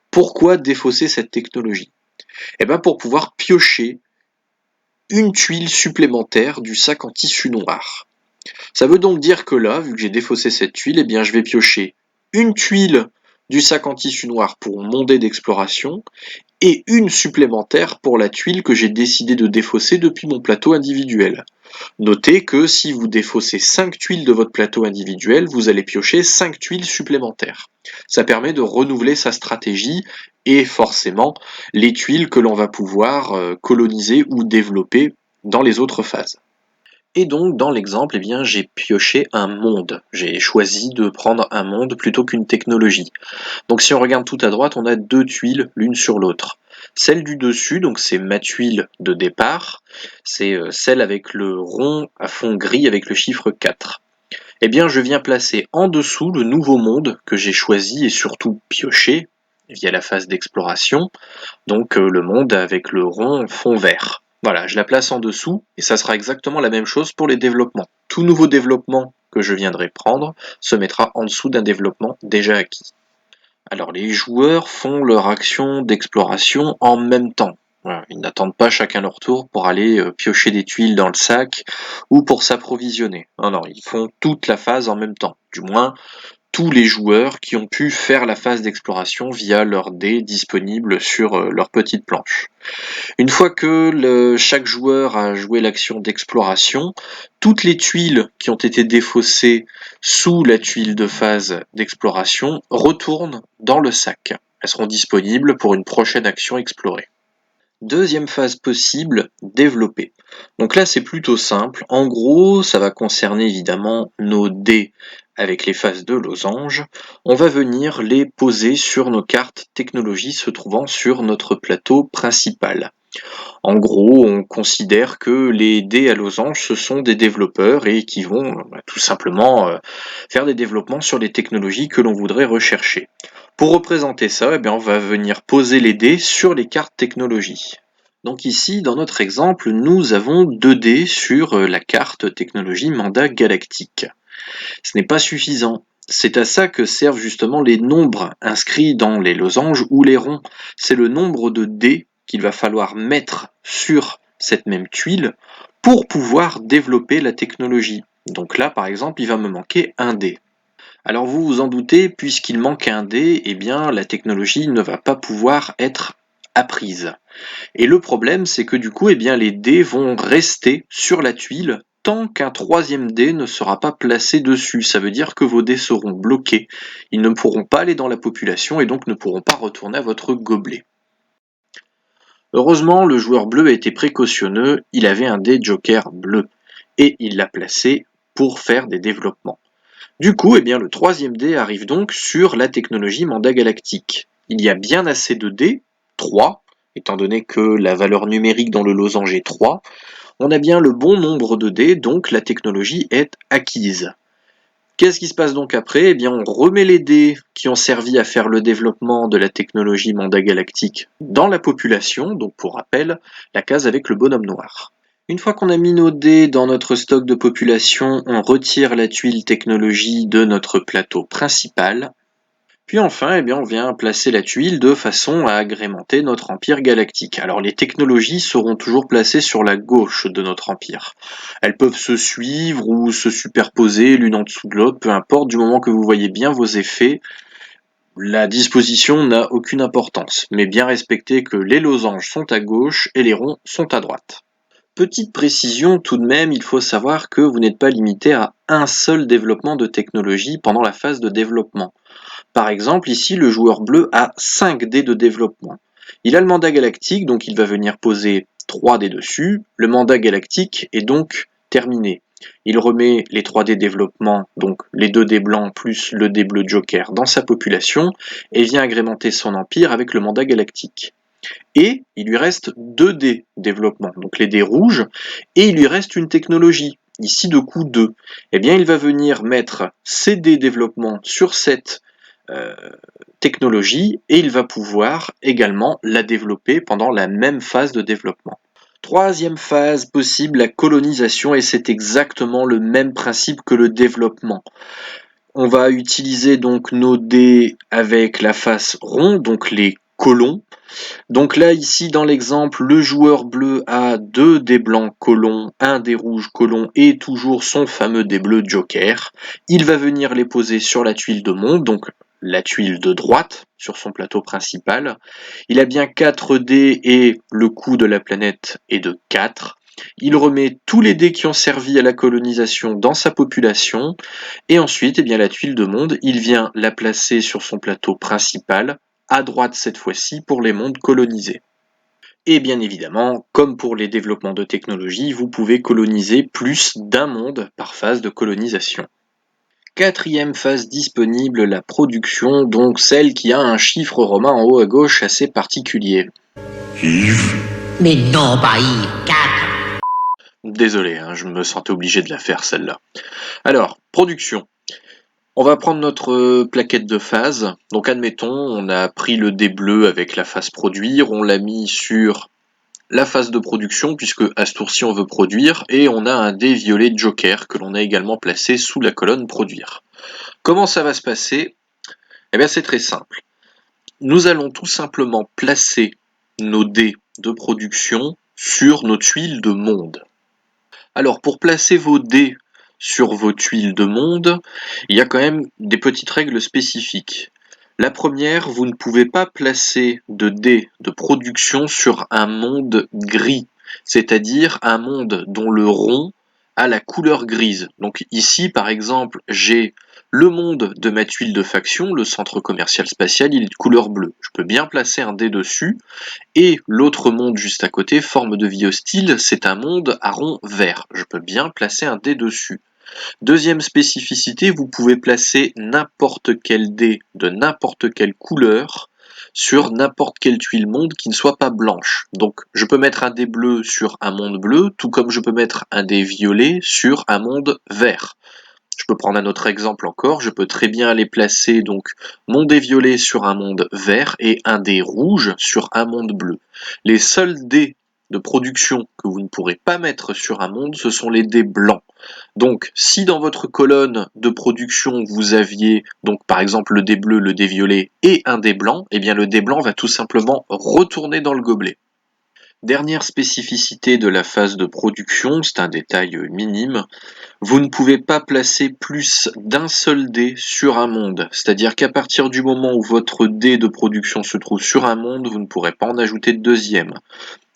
A: Pourquoi défausser cette technologie? Eh bien, pour pouvoir piocher une tuile supplémentaire du sac en tissu noir. Ça veut donc dire que là, vu que j'ai défaussé cette tuile, eh bien, je vais piocher une tuile du sac en tissu noir pour mon dé d'exploration et une supplémentaire pour la tuile que j'ai décidé de défausser depuis mon plateau individuel. Notez que si vous défaussez 5 tuiles de votre plateau individuel, vous allez piocher 5 tuiles supplémentaires. Ça permet de renouveler sa stratégie et forcément les tuiles que l'on va pouvoir coloniser ou développer dans les autres phases. Et donc, dans l'exemple, eh bien, j'ai pioché un monde. J'ai choisi de prendre un monde plutôt qu'une technologie. Donc, si on regarde tout à droite, on a deux tuiles l'une sur l'autre. Celle du dessus, donc c'est ma tuile de départ, c'est celle avec le rond à fond gris avec le chiffre 4. Eh bien, je viens placer en dessous le nouveau monde que j'ai choisi et surtout pioché via la phase d'exploration, donc le monde avec le rond fond vert. Voilà, je la place en dessous et ça sera exactement la même chose pour les développements. Tout nouveau développement que je viendrai prendre se mettra en dessous d'un développement déjà acquis. Alors les joueurs font leur action d'exploration en même temps. Voilà, ils n'attendent pas chacun leur tour pour aller piocher des tuiles dans le sac ou pour s'approvisionner. Non, non, ils font toute la phase en même temps. Du moins, tous les joueurs qui ont pu faire la phase d'exploration via leur dés disponibles sur leur petite planche. Une fois que chaque joueur a joué l'action d'exploration, toutes les tuiles qui ont été défaussées sous la tuile de phase d'exploration retournent dans le sac. Elles seront disponibles pour une prochaine action explorée. Deuxième phase possible, développer. Donc là c'est plutôt simple. En gros, ça va concerner évidemment nos dés avec les phases de losange. On va venir les poser sur nos cartes technologies se trouvant sur notre plateau principal. En gros, on considère que les dés à losange, ce sont des développeurs et qui vont tout simplement faire des développements sur les technologies que l'on voudrait rechercher. Pour représenter ça, eh bien, on va venir poser les dés sur les cartes technologies. Donc ici, dans notre exemple, nous avons 2 dés sur la carte technologie mandat galactique. Ce n'est pas suffisant. C'est à ça que servent justement les nombres inscrits dans les losanges ou les ronds. C'est le nombre de dés qu'il va falloir mettre sur cette même tuile pour pouvoir développer la technologie. Donc là, par exemple, il va me manquer un dé. Alors vous vous en doutez, puisqu'il manque un dé, eh bien la technologie ne va pas pouvoir être apprise. Et le problème, c'est que du coup, eh bien, les dés vont rester sur la tuile tant qu'un troisième dé ne sera pas placé dessus. Ça veut dire que vos dés seront bloqués. Ils ne pourront pas aller dans la population et donc ne pourront pas retourner à votre gobelet. Heureusement, le joueur bleu a été précautionneux, il avait un dé joker bleu, et il l'a placé pour faire des développements. Du coup, eh bien, le troisième dé arrive donc sur la technologie mandat galactique. Il y a bien assez de dés, 3, étant donné que la valeur numérique dans le losange est 3, on a bien le bon nombre de dés, donc la technologie est acquise. Qu'est-ce qui se passe donc après? Eh bien, on remet les dés qui ont servi à faire le développement de la technologie mandat galactique dans la population, donc pour rappel, la case avec le bonhomme noir. Une fois qu'on a mis nos dés dans notre stock de population, on retire la tuile technologie de notre plateau principal. Puis enfin, eh bien, on vient placer la tuile de façon à agrémenter notre empire galactique. Alors les technologies seront toujours placées sur la gauche de notre empire. Elles peuvent se suivre ou se superposer l'une en dessous de l'autre, peu importe, du moment que vous voyez bien vos effets. La disposition n'a aucune importance, mais bien respectez que les losanges sont à gauche et les ronds sont à droite. Petite précision tout de même, il faut savoir que vous n'êtes pas limité à un seul développement de technologie pendant la phase de développement. Par exemple, ici, le joueur bleu a 5 dés de développement. Il a le mandat galactique, donc il va venir poser 3 dés dessus. Le mandat galactique est donc terminé. Il remet les 3 dés développement, donc les 2 dés blancs plus le dé bleu joker dans sa population, et vient agrémenter son empire avec le mandat galactique. et il lui reste 2 dés développement, donc les dés rouges, et il lui reste une technologie, ici de coût 2. Eh bien, il va venir mettre ces dés développement sur cette technologie et il va pouvoir également la développer pendant la même phase de développement. Troisième phase possible, la colonisation, et c'est exactement le même principe que le développement. On va utiliser donc nos dés avec la face ronde, donc les colons. Donc là, ici, dans l'exemple, le joueur bleu a 2 dés blancs colons, 1 dé rouge colon et toujours son fameux dé bleu joker. Il va venir les poser sur la tuile de monde, donc la tuile de droite, sur son plateau principal. Il a bien 4 dés et le coût de la planète est de 4. Il remet tous les dés qui ont servi à la colonisation dans sa population, et ensuite, eh bien, la tuile de monde, il vient la placer sur son plateau principal, à droite cette fois-ci, pour les mondes colonisés. Et bien évidemment, comme pour les développements de technologie, vous pouvez coloniser plus d'un monde par phase de colonisation. Quatrième phase disponible, la production, donc celle qui a un chiffre romain en haut à gauche assez particulier.
E: Yves.
F: Mais non, pas Yves, 4.
A: Désolé, je me sentais obligé de la faire celle-là. Alors, production. On va prendre notre plaquette de phase. Donc admettons, on a pris le dé bleu avec la phase produire, on l'a mis sur la phase de production, puisque à ce tour-ci on veut produire, et on a un dé violet joker que l'on a également placé sous la colonne produire. Comment ça va se passer? Eh bien c'est très simple. Nous allons tout simplement placer nos dés de production sur nos tuiles de monde. Alors pour placer vos dés sur vos tuiles de monde, il y a quand même des petites règles spécifiques. La première, vous ne pouvez pas placer de dés de production sur un monde gris, c'est-à-dire un monde dont le rond a la couleur grise. Donc ici, par exemple, j'ai le monde de ma tuile de faction, le centre commercial spatial, il est de couleur bleue. Je peux bien placer un dé dessus, et l'autre monde juste à côté, forme de vie hostile, c'est un monde à rond vert. Je peux bien placer un dé dessus. Deuxième spécificité, vous pouvez placer n'importe quel dé de n'importe quelle couleur sur n'importe quelle tuile monde qui ne soit pas blanche. Donc je peux mettre un dé bleu sur un monde bleu, tout comme je peux mettre un dé violet sur un monde vert. Je peux prendre un autre exemple encore, je peux très bien aller placer donc mon dé violet sur un monde vert et un dé rouge sur un monde bleu. Les seuls dés de production que vous ne pourrez pas mettre sur un monde, ce sont les dés blancs. Donc si dans votre colonne de production vous aviez donc par exemple le dé bleu, le dé violet et un dé blanc, eh bien le dé blanc va tout simplement retourner dans le gobelet. Dernière spécificité de la phase de production, c'est un détail minime, vous ne pouvez pas placer plus d'un seul dé sur un monde. C'est-à-dire qu'à partir du moment où votre dé de production se trouve sur un monde, vous ne pourrez pas en ajouter de deuxième.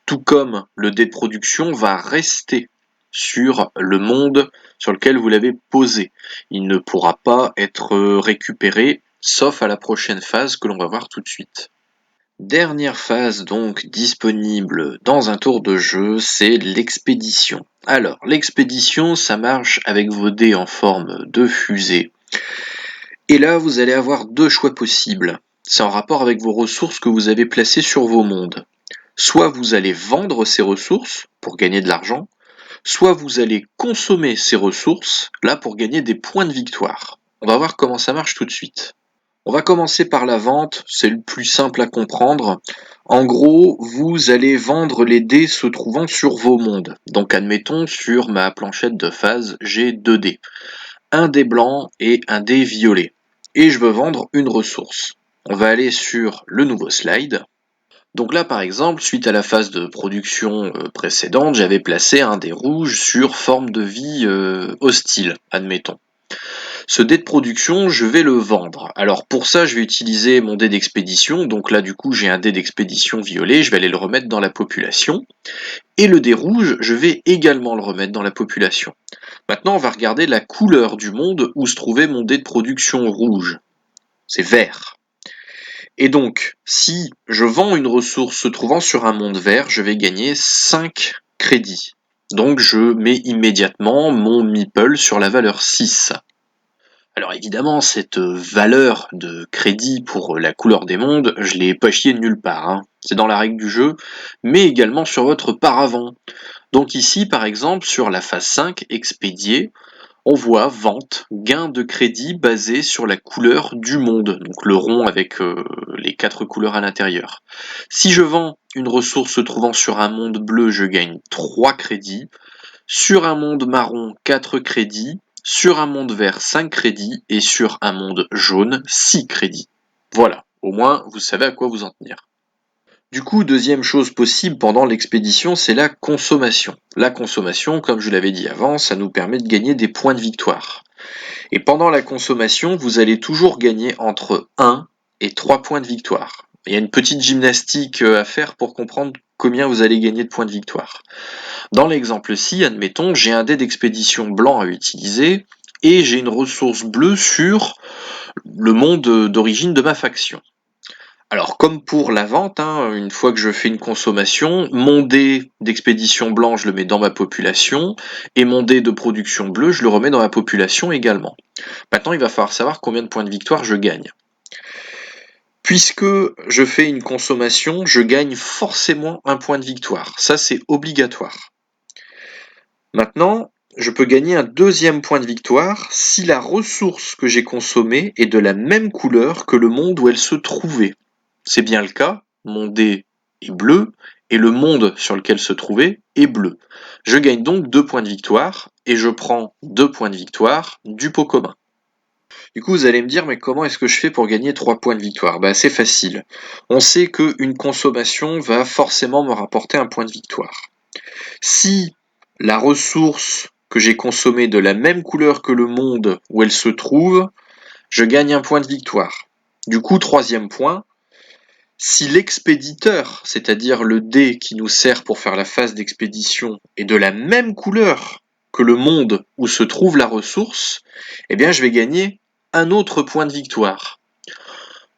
A: Tout comme le dé de production va rester sur le monde sur lequel vous l'avez posé. Il ne pourra pas être récupéré, sauf à la prochaine phase que l'on va voir tout de suite. Dernière phase donc disponible dans un tour de jeu, c'est l'expédition. Alors, l'expédition, ça marche avec vos dés en forme de fusée. Et là, vous allez avoir 2 choix possibles. C'est en rapport avec vos ressources que vous avez placées sur vos mondes. Soit vous allez vendre ces ressources pour gagner de l'argent, soit vous allez consommer ces ressources, là pour gagner des points de victoire. On va voir comment ça marche tout de suite. On va commencer par la vente, c'est le plus simple à comprendre. En gros, vous allez vendre les dés se trouvant sur vos mondes. Donc admettons, sur ma planchette de phase, j'ai 2 dés. Un dé blanc et un dé violet. Et je veux vendre une ressource. On va aller sur le nouveau slide. Donc là, par exemple, suite à la phase de production précédente, j'avais placé un dé rouge sur forme de vie hostile, admettons. Ce dé de production, je vais le vendre. Alors pour ça, je vais utiliser mon dé d'expédition. Donc là, du coup, j'ai un dé d'expédition violet. Je vais aller le remettre dans la population. Et le dé rouge, je vais également le remettre dans la population. Maintenant, on va regarder la couleur du monde où se trouvait mon dé de production rouge. C'est vert. Et donc, si je vends une ressource se trouvant sur un monde vert, je vais gagner 5 crédits. Donc je mets immédiatement mon meeple sur la valeur 6. Alors évidemment, cette valeur de crédit pour la couleur des mondes, je l'ai pas chié de nulle part, hein. C'est dans la règle du jeu, mais également sur votre paravent. Donc ici, par exemple, sur la phase 5, expédier, on voit vente, gain de crédit basé sur la couleur du monde, donc le rond avec les 4 couleurs à l'intérieur. Si je vends une ressource se trouvant sur un monde bleu, je gagne 3 crédits. Sur un monde marron, 4 crédits. Sur un monde vert, 5 crédits. Et sur un monde jaune, 6 crédits. Voilà, au moins vous savez à quoi vous en tenir. Du coup, deuxième chose possible pendant l'expédition, c'est la consommation. La consommation, comme je l'avais dit avant, ça nous permet de gagner des points de victoire. Et pendant la consommation, vous allez toujours gagner entre 1 et 3 points de victoire. Il y a une petite gymnastique à faire pour comprendre combien vous allez gagner de points de victoire. Dans l'exemple-ci, admettons, j'ai un dé d'expédition blanc à utiliser et j'ai une ressource bleue sur le monde d'origine de ma faction. Alors, comme pour la vente, hein, une fois que je fais une consommation, mon dé d'expédition blanc, je le mets dans ma population, et mon dé de production bleue, je le remets dans ma population également. Maintenant, il va falloir savoir combien de points de victoire je gagne. Puisque je fais une consommation, je gagne forcément un point de victoire. Ça, c'est obligatoire. Maintenant, je peux gagner un deuxième point de victoire si la ressource que j'ai consommée est de la même couleur que le monde où elle se trouvait. C'est bien le cas, mon dé est bleu et le monde sur lequel se trouvait est bleu. Je gagne donc 2 points de victoire et je prends 2 points de victoire du pot commun. Du coup, vous allez me dire, mais comment est-ce que je fais pour gagner 3 points de victoire? C'est facile. On sait qu'une consommation va forcément me rapporter un point de victoire. Si la ressource que j'ai consommée est de la même couleur que le monde où elle se trouve, je gagne un point de victoire. Du coup, troisième point, si l'expéditeur, c'est-à-dire le dé qui nous sert pour faire la phase d'expédition, est de la même couleur que le monde où se trouve la ressource, eh bien je vais gagner un autre point de victoire.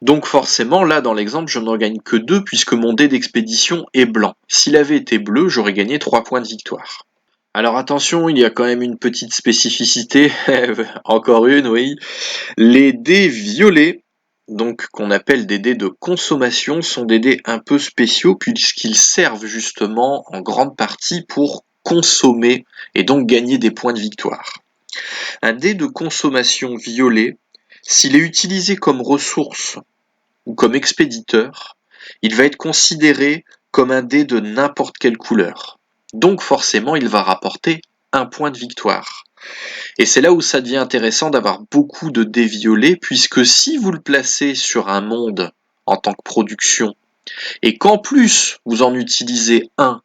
A: Donc forcément, là dans l'exemple, je n'en gagne que 2 puisque mon dé d'expédition est blanc. S'il avait été bleu, j'aurais gagné 3 points de victoire. Alors attention, il y a quand même une petite spécificité, encore une, oui. Les dés violets, donc qu'on appelle des dés de consommation, sont des dés un peu spéciaux puisqu'ils servent justement en grande partie pour consommer et donc gagner des points de victoire. Un dé de consommation violet, s'il est utilisé comme ressource ou comme expéditeur, il va être considéré comme un dé de n'importe quelle couleur. Donc forcément, il va rapporter un point de victoire. Et c'est là où ça devient intéressant d'avoir beaucoup de dés violets, puisque si vous le placez sur un monde en tant que production, et qu'en plus vous en utilisez un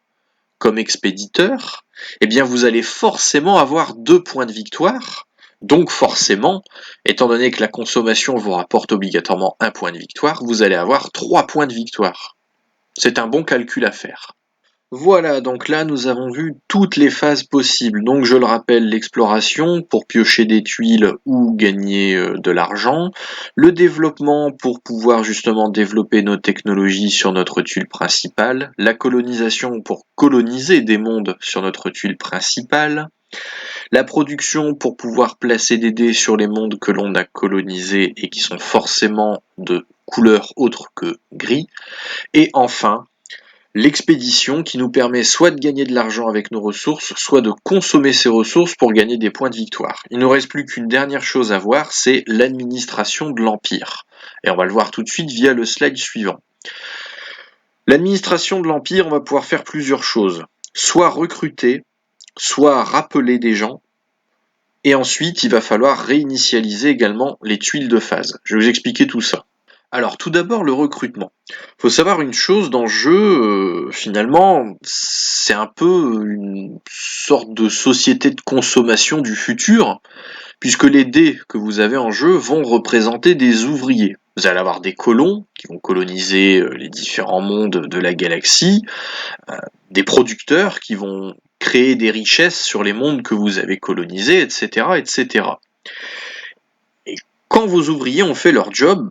A: comme expéditeur, eh bien vous allez forcément avoir 2 points de victoire. Donc forcément, étant donné que la consommation vous rapporte obligatoirement un point de victoire, vous allez avoir 3 points de victoire. C'est un bon calcul à faire. Voilà, donc là nous avons vu toutes les phases possibles. Donc je le rappelle, l'exploration pour piocher des tuiles ou gagner de l'argent, le développement pour pouvoir justement développer nos technologies sur notre tuile principale, la colonisation pour coloniser des mondes sur notre tuile principale, la production pour pouvoir placer des dés sur les mondes que l'on a colonisés et qui sont forcément de couleur autre que gris, et enfin l'expédition qui nous permet soit de gagner de l'argent avec nos ressources, soit de consommer ces ressources pour gagner des points de victoire. Il ne nous reste plus qu'une dernière chose à voir, c'est l'administration de l'Empire. Et on va le voir tout de suite via le slide suivant. L'administration de l'Empire, on va pouvoir faire plusieurs choses. Soit recruter, soit rappeler des gens, et ensuite il va falloir réinitialiser également les tuiles de phase. Je vais vous expliquer tout ça. Alors tout d'abord le recrutement. Faut savoir une chose dans le jeu, finalement, c'est un peu une sorte de société de consommation du futur, puisque les dés que vous avez en jeu vont représenter des ouvriers. Vous allez avoir des colons qui vont coloniser les différents mondes de la galaxie, des producteurs qui vont créer des richesses sur les mondes que vous avez colonisés, etc., etc. Et quand vos ouvriers ont fait leur job,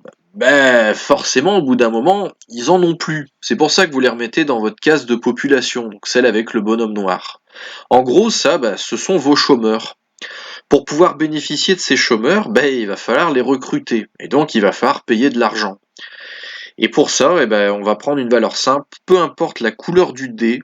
A: forcément, au bout d'un moment, ils en ont plus. C'est pour ça que vous les remettez dans votre case de population, donc celle avec le bonhomme noir. En gros, ça, ce sont vos chômeurs. Pour pouvoir bénéficier de ces chômeurs, il va falloir les recruter, et donc il va falloir payer de l'argent. Et pour ça, on va prendre une valeur simple, peu importe la couleur du dé,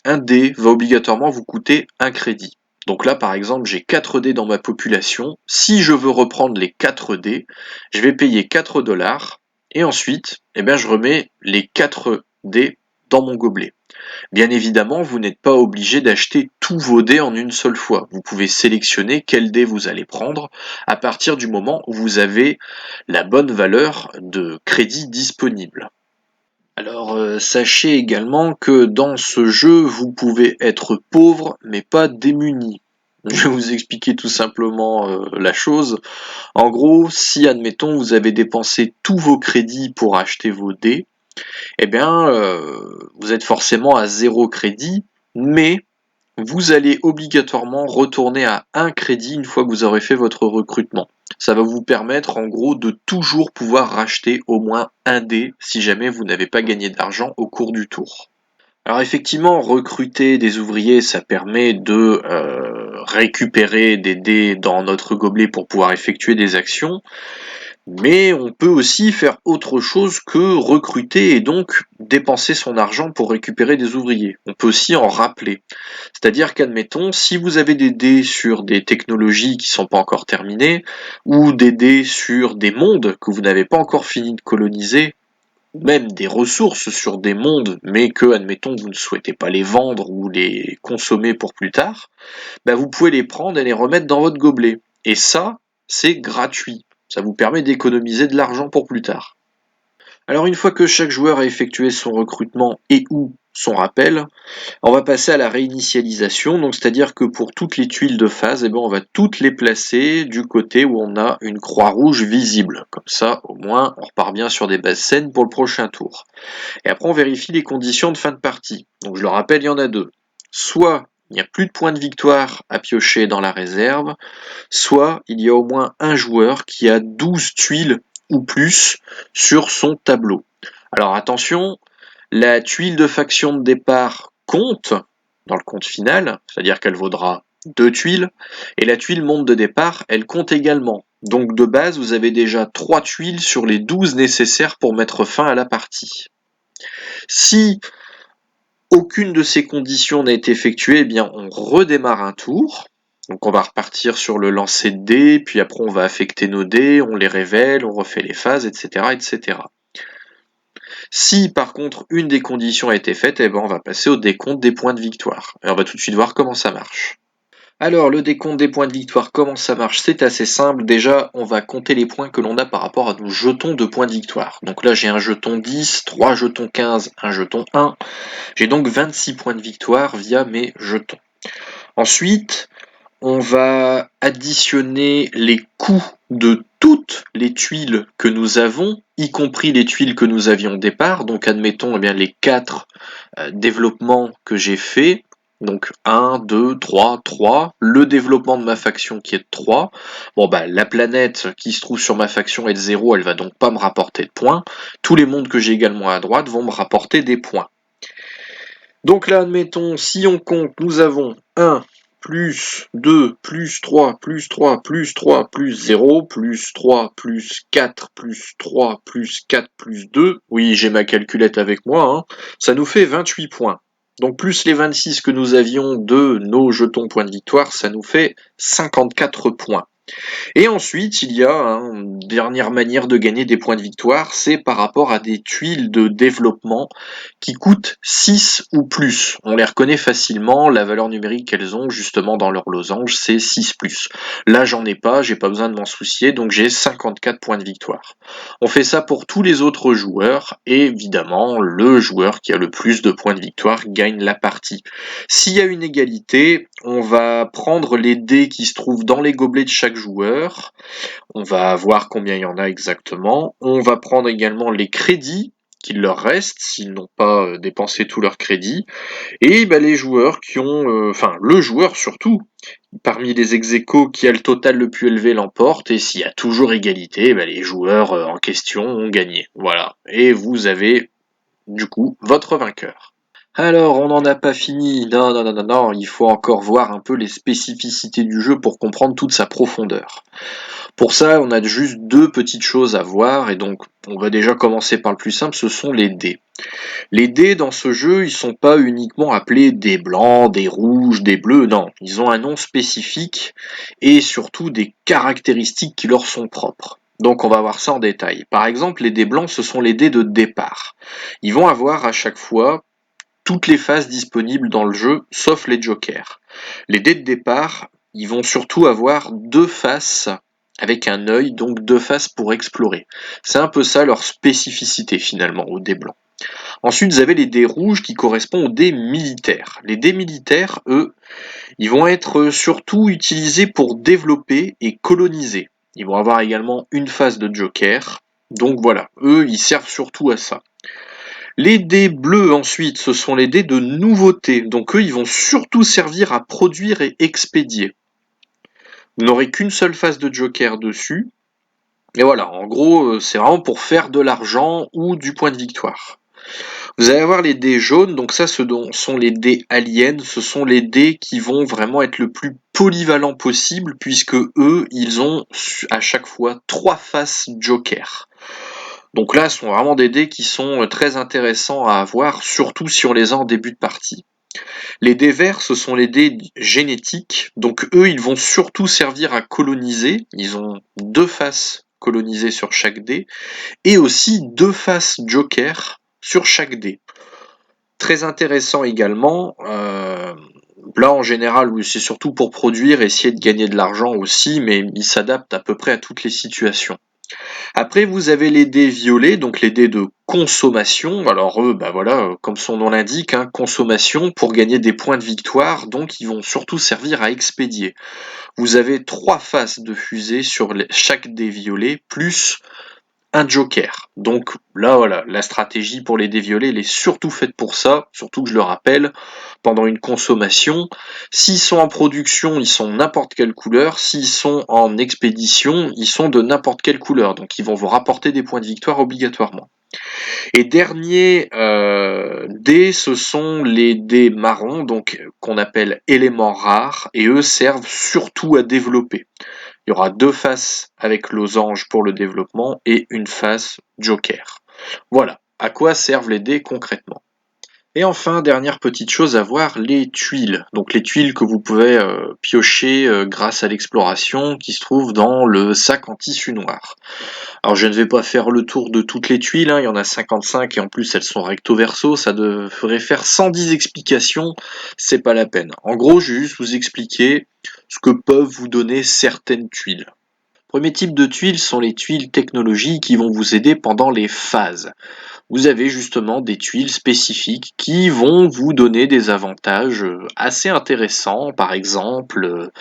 A: un dé va obligatoirement vous coûter un crédit. Donc là, par exemple, j'ai 4 dés dans ma population. Si je veux reprendre les 4 dés, je vais payer 4 $, et ensuite, je remets les 4 dés dans mon gobelet. Bien évidemment, vous n'êtes pas obligé d'acheter tous vos dés en une seule fois. Vous pouvez sélectionner quel dé vous allez prendre à partir du moment où vous avez la bonne valeur de crédit disponible. Alors, sachez également que dans ce jeu, vous pouvez être pauvre, mais pas démuni. Je vais vous expliquer tout simplement la chose. En gros, si, admettons, vous avez dépensé tous vos crédits pour acheter vos dés, vous êtes forcément à 0 crédit, mais vous allez obligatoirement retourner à 1 crédit une fois que vous aurez fait votre recrutement. Ça va vous permettre en gros de toujours pouvoir racheter au moins un dé si jamais vous n'avez pas gagné d'argent au cours du tour. Alors effectivement, recruter des ouvriers, ça permet de récupérer des dés dans notre gobelet pour pouvoir effectuer des actions, mais on peut aussi faire autre chose que recruter et donc dépenser son argent pour récupérer des ouvriers. On peut aussi en rappeler. C'est-à-dire qu'admettons, si vous avez des dés sur des technologies qui sont pas encore terminées, ou des dés sur des mondes que vous n'avez pas encore fini de coloniser, ou même des ressources sur des mondes, mais que, admettons, vous ne souhaitez pas les vendre ou les consommer pour plus tard, vous pouvez les prendre et les remettre dans votre gobelet. Et ça, c'est gratuit. Ça vous permet d'économiser de l'argent pour plus tard. Alors une fois que chaque joueur a effectué son recrutement et ou son rappel, on va passer à la réinitialisation, donc c'est-à-dire que pour toutes les tuiles de phase, on va toutes les placer du côté où on a une croix rouge visible. Comme ça, au moins, on repart bien sur des bases saines pour le prochain tour. Et après, on vérifie les conditions de fin de partie. Donc je le rappelle, il y en a deux. Soit il n'y a plus de points de victoire à piocher dans la réserve, soit il y a au moins un joueur qui a 12 tuiles ou plus sur son tableau. Alors attention, la tuile de faction de départ compte dans le compte final, c'est-à-dire qu'elle vaudra 2 tuiles, et la tuile monde de départ, elle compte également. Donc de base, vous avez déjà 3 tuiles sur les 12 nécessaires pour mettre fin à la partie. Si aucune de ces conditions n'a été effectuée, on redémarre un tour. Donc on va repartir sur le lancer de dés, puis après on va affecter nos dés, on les révèle, on refait les phases, etc. etc. Si par contre une des conditions a été faite, on va passer au décompte des points de victoire. Et on va tout de suite voir comment ça marche. Alors le décompte des points de victoire, comment ça marche? C'est assez simple. Déjà, on va compter les points que l'on a par rapport à nos jetons de points de victoire. Donc là j'ai un jeton 10, 3 jetons 15, un jeton 1. J'ai donc 26 points de victoire via mes jetons. Ensuite, on va additionner les coûts de toutes les tuiles que nous avons, y compris les tuiles que nous avions au départ. Donc admettons les 4 développements que j'ai faits. Donc 1, 2, 3, 3. Le développement de ma faction qui est de 3. La planète qui se trouve sur ma faction est de 0, elle va donc pas me rapporter de points. Tous les mondes que j'ai également à droite vont me rapporter des points. Donc là, admettons, si on compte, nous avons 1, plus 2, plus 3, plus 3, plus 3, plus 0, plus 3, plus 4, plus 3, plus 4, plus 2. Oui, j'ai ma calculette avec moi, ça nous fait 28 points. Donc plus les 26 que nous avions de nos jetons points de victoire, ça nous fait 54 points. Et ensuite, il y a une dernière manière de gagner des points de victoire, c'est par rapport à des tuiles de développement qui coûtent 6 ou plus. On les reconnaît facilement, la valeur numérique qu'elles ont justement dans leur losange, c'est 6+. Là, j'en ai pas, j'ai pas besoin de m'en soucier, donc j'ai 54 points de victoire. On fait ça pour tous les autres joueurs, et évidemment, le joueur qui a le plus de points de victoire gagne la partie. S'il y a une égalité, on va prendre les dés qui se trouvent dans les gobelets de chaque joueur. On va voir combien il y en a exactement. On va prendre également les crédits qu'il leur reste s'ils n'ont pas dépensé tout leur crédit. Et les joueurs qui ont... le joueur surtout, parmi les ex-aequo qui a le total le plus élevé l'emporte. Et s'il y a toujours égalité, les joueurs en question ont gagné. Voilà. Et vous avez du coup votre vainqueur. Alors, on n'en a pas fini. Non, non, non, non, non, il faut encore voir un peu les spécificités du jeu pour comprendre toute sa profondeur. Pour ça, on a juste deux petites choses à voir, et donc on va déjà commencer par le plus simple, ce sont les dés. Les dés dans ce jeu, ils sont pas uniquement appelés des blancs, des rouges, des bleus, non, ils ont un nom spécifique et surtout des caractéristiques qui leur sont propres. Donc on va voir ça en détail. Par exemple, les dés blancs, ce sont les dés de départ. Ils vont avoir à chaque fois toutes les phases disponibles dans le jeu, sauf les jokers. Les dés de départ, ils vont surtout avoir deux faces avec un œil, donc deux faces pour explorer. C'est un peu ça leur spécificité finalement aux dés blancs. Ensuite, vous avez les dés rouges qui correspondent aux dés militaires. Les dés militaires, eux, ils vont être surtout utilisés pour développer et coloniser. Ils vont avoir également une phase de joker. Donc voilà, eux, ils servent surtout à ça. Les dés bleus ensuite, ce sont les dés de nouveauté. Donc eux, ils vont surtout servir à produire et expédier. Vous n'aurez qu'une seule phase de joker dessus. Et voilà, en gros, c'est vraiment pour faire de l'argent ou du point de victoire. Vous allez avoir les dés jaunes, donc ça ce sont les dés aliens, ce sont les dés qui vont vraiment être le plus polyvalent possible, puisque eux, ils ont à chaque fois 3 faces joker. Donc là, ce sont vraiment des dés qui sont très intéressants à avoir, surtout si on les a en début de partie. Les dés verts, ce sont les dés génétiques, donc eux, ils vont surtout servir à coloniser, ils ont 2 faces colonisées sur chaque dé, et aussi 2 faces joker sur chaque dé. Très intéressant également, là en général c'est surtout pour produire, essayer de gagner de l'argent aussi, mais il s'adapte à peu près à toutes les situations. Après vous avez les dés violets, donc les dés de consommation, alors eux, bah voilà, comme son nom l'indique, hein, consommation pour gagner des points de victoire, donc ils vont surtout servir à expédier. Vous avez 3 faces de fusée sur chaque dé violet, plus un joker. Donc là voilà, la stratégie pour les dés violets, elle est surtout faite pour ça, surtout que je le rappelle, pendant une consommation, s'ils sont en production, ils sont n'importe quelle couleur, s'ils sont en expédition, ils sont de n'importe quelle couleur, donc ils vont vous rapporter des points de victoire obligatoirement. Et dernier dés, ce sont les dés marrons, donc qu'on appelle éléments rares, et eux servent surtout à développer. Il y aura 2 faces avec losange pour le développement et une face joker. Voilà, à quoi servent les dés concrètement. Et enfin, dernière petite chose à voir, les tuiles. Donc les tuiles que vous pouvez piocher grâce à l'exploration qui se trouve dans le sac en tissu noir. Alors je ne vais pas faire le tour de toutes les tuiles, hein, il y en a 55 et en plus elles sont recto verso, ça devrait faire 110 explications, c'est pas la peine. En gros, je vais juste vous expliquer ce que peuvent vous donner certaines tuiles. Premier type de tuiles sont les tuiles technologiques qui vont vous aider pendant les phases. Vous avez justement des tuiles spécifiques qui vont vous donner des avantages assez intéressants. Par exemple,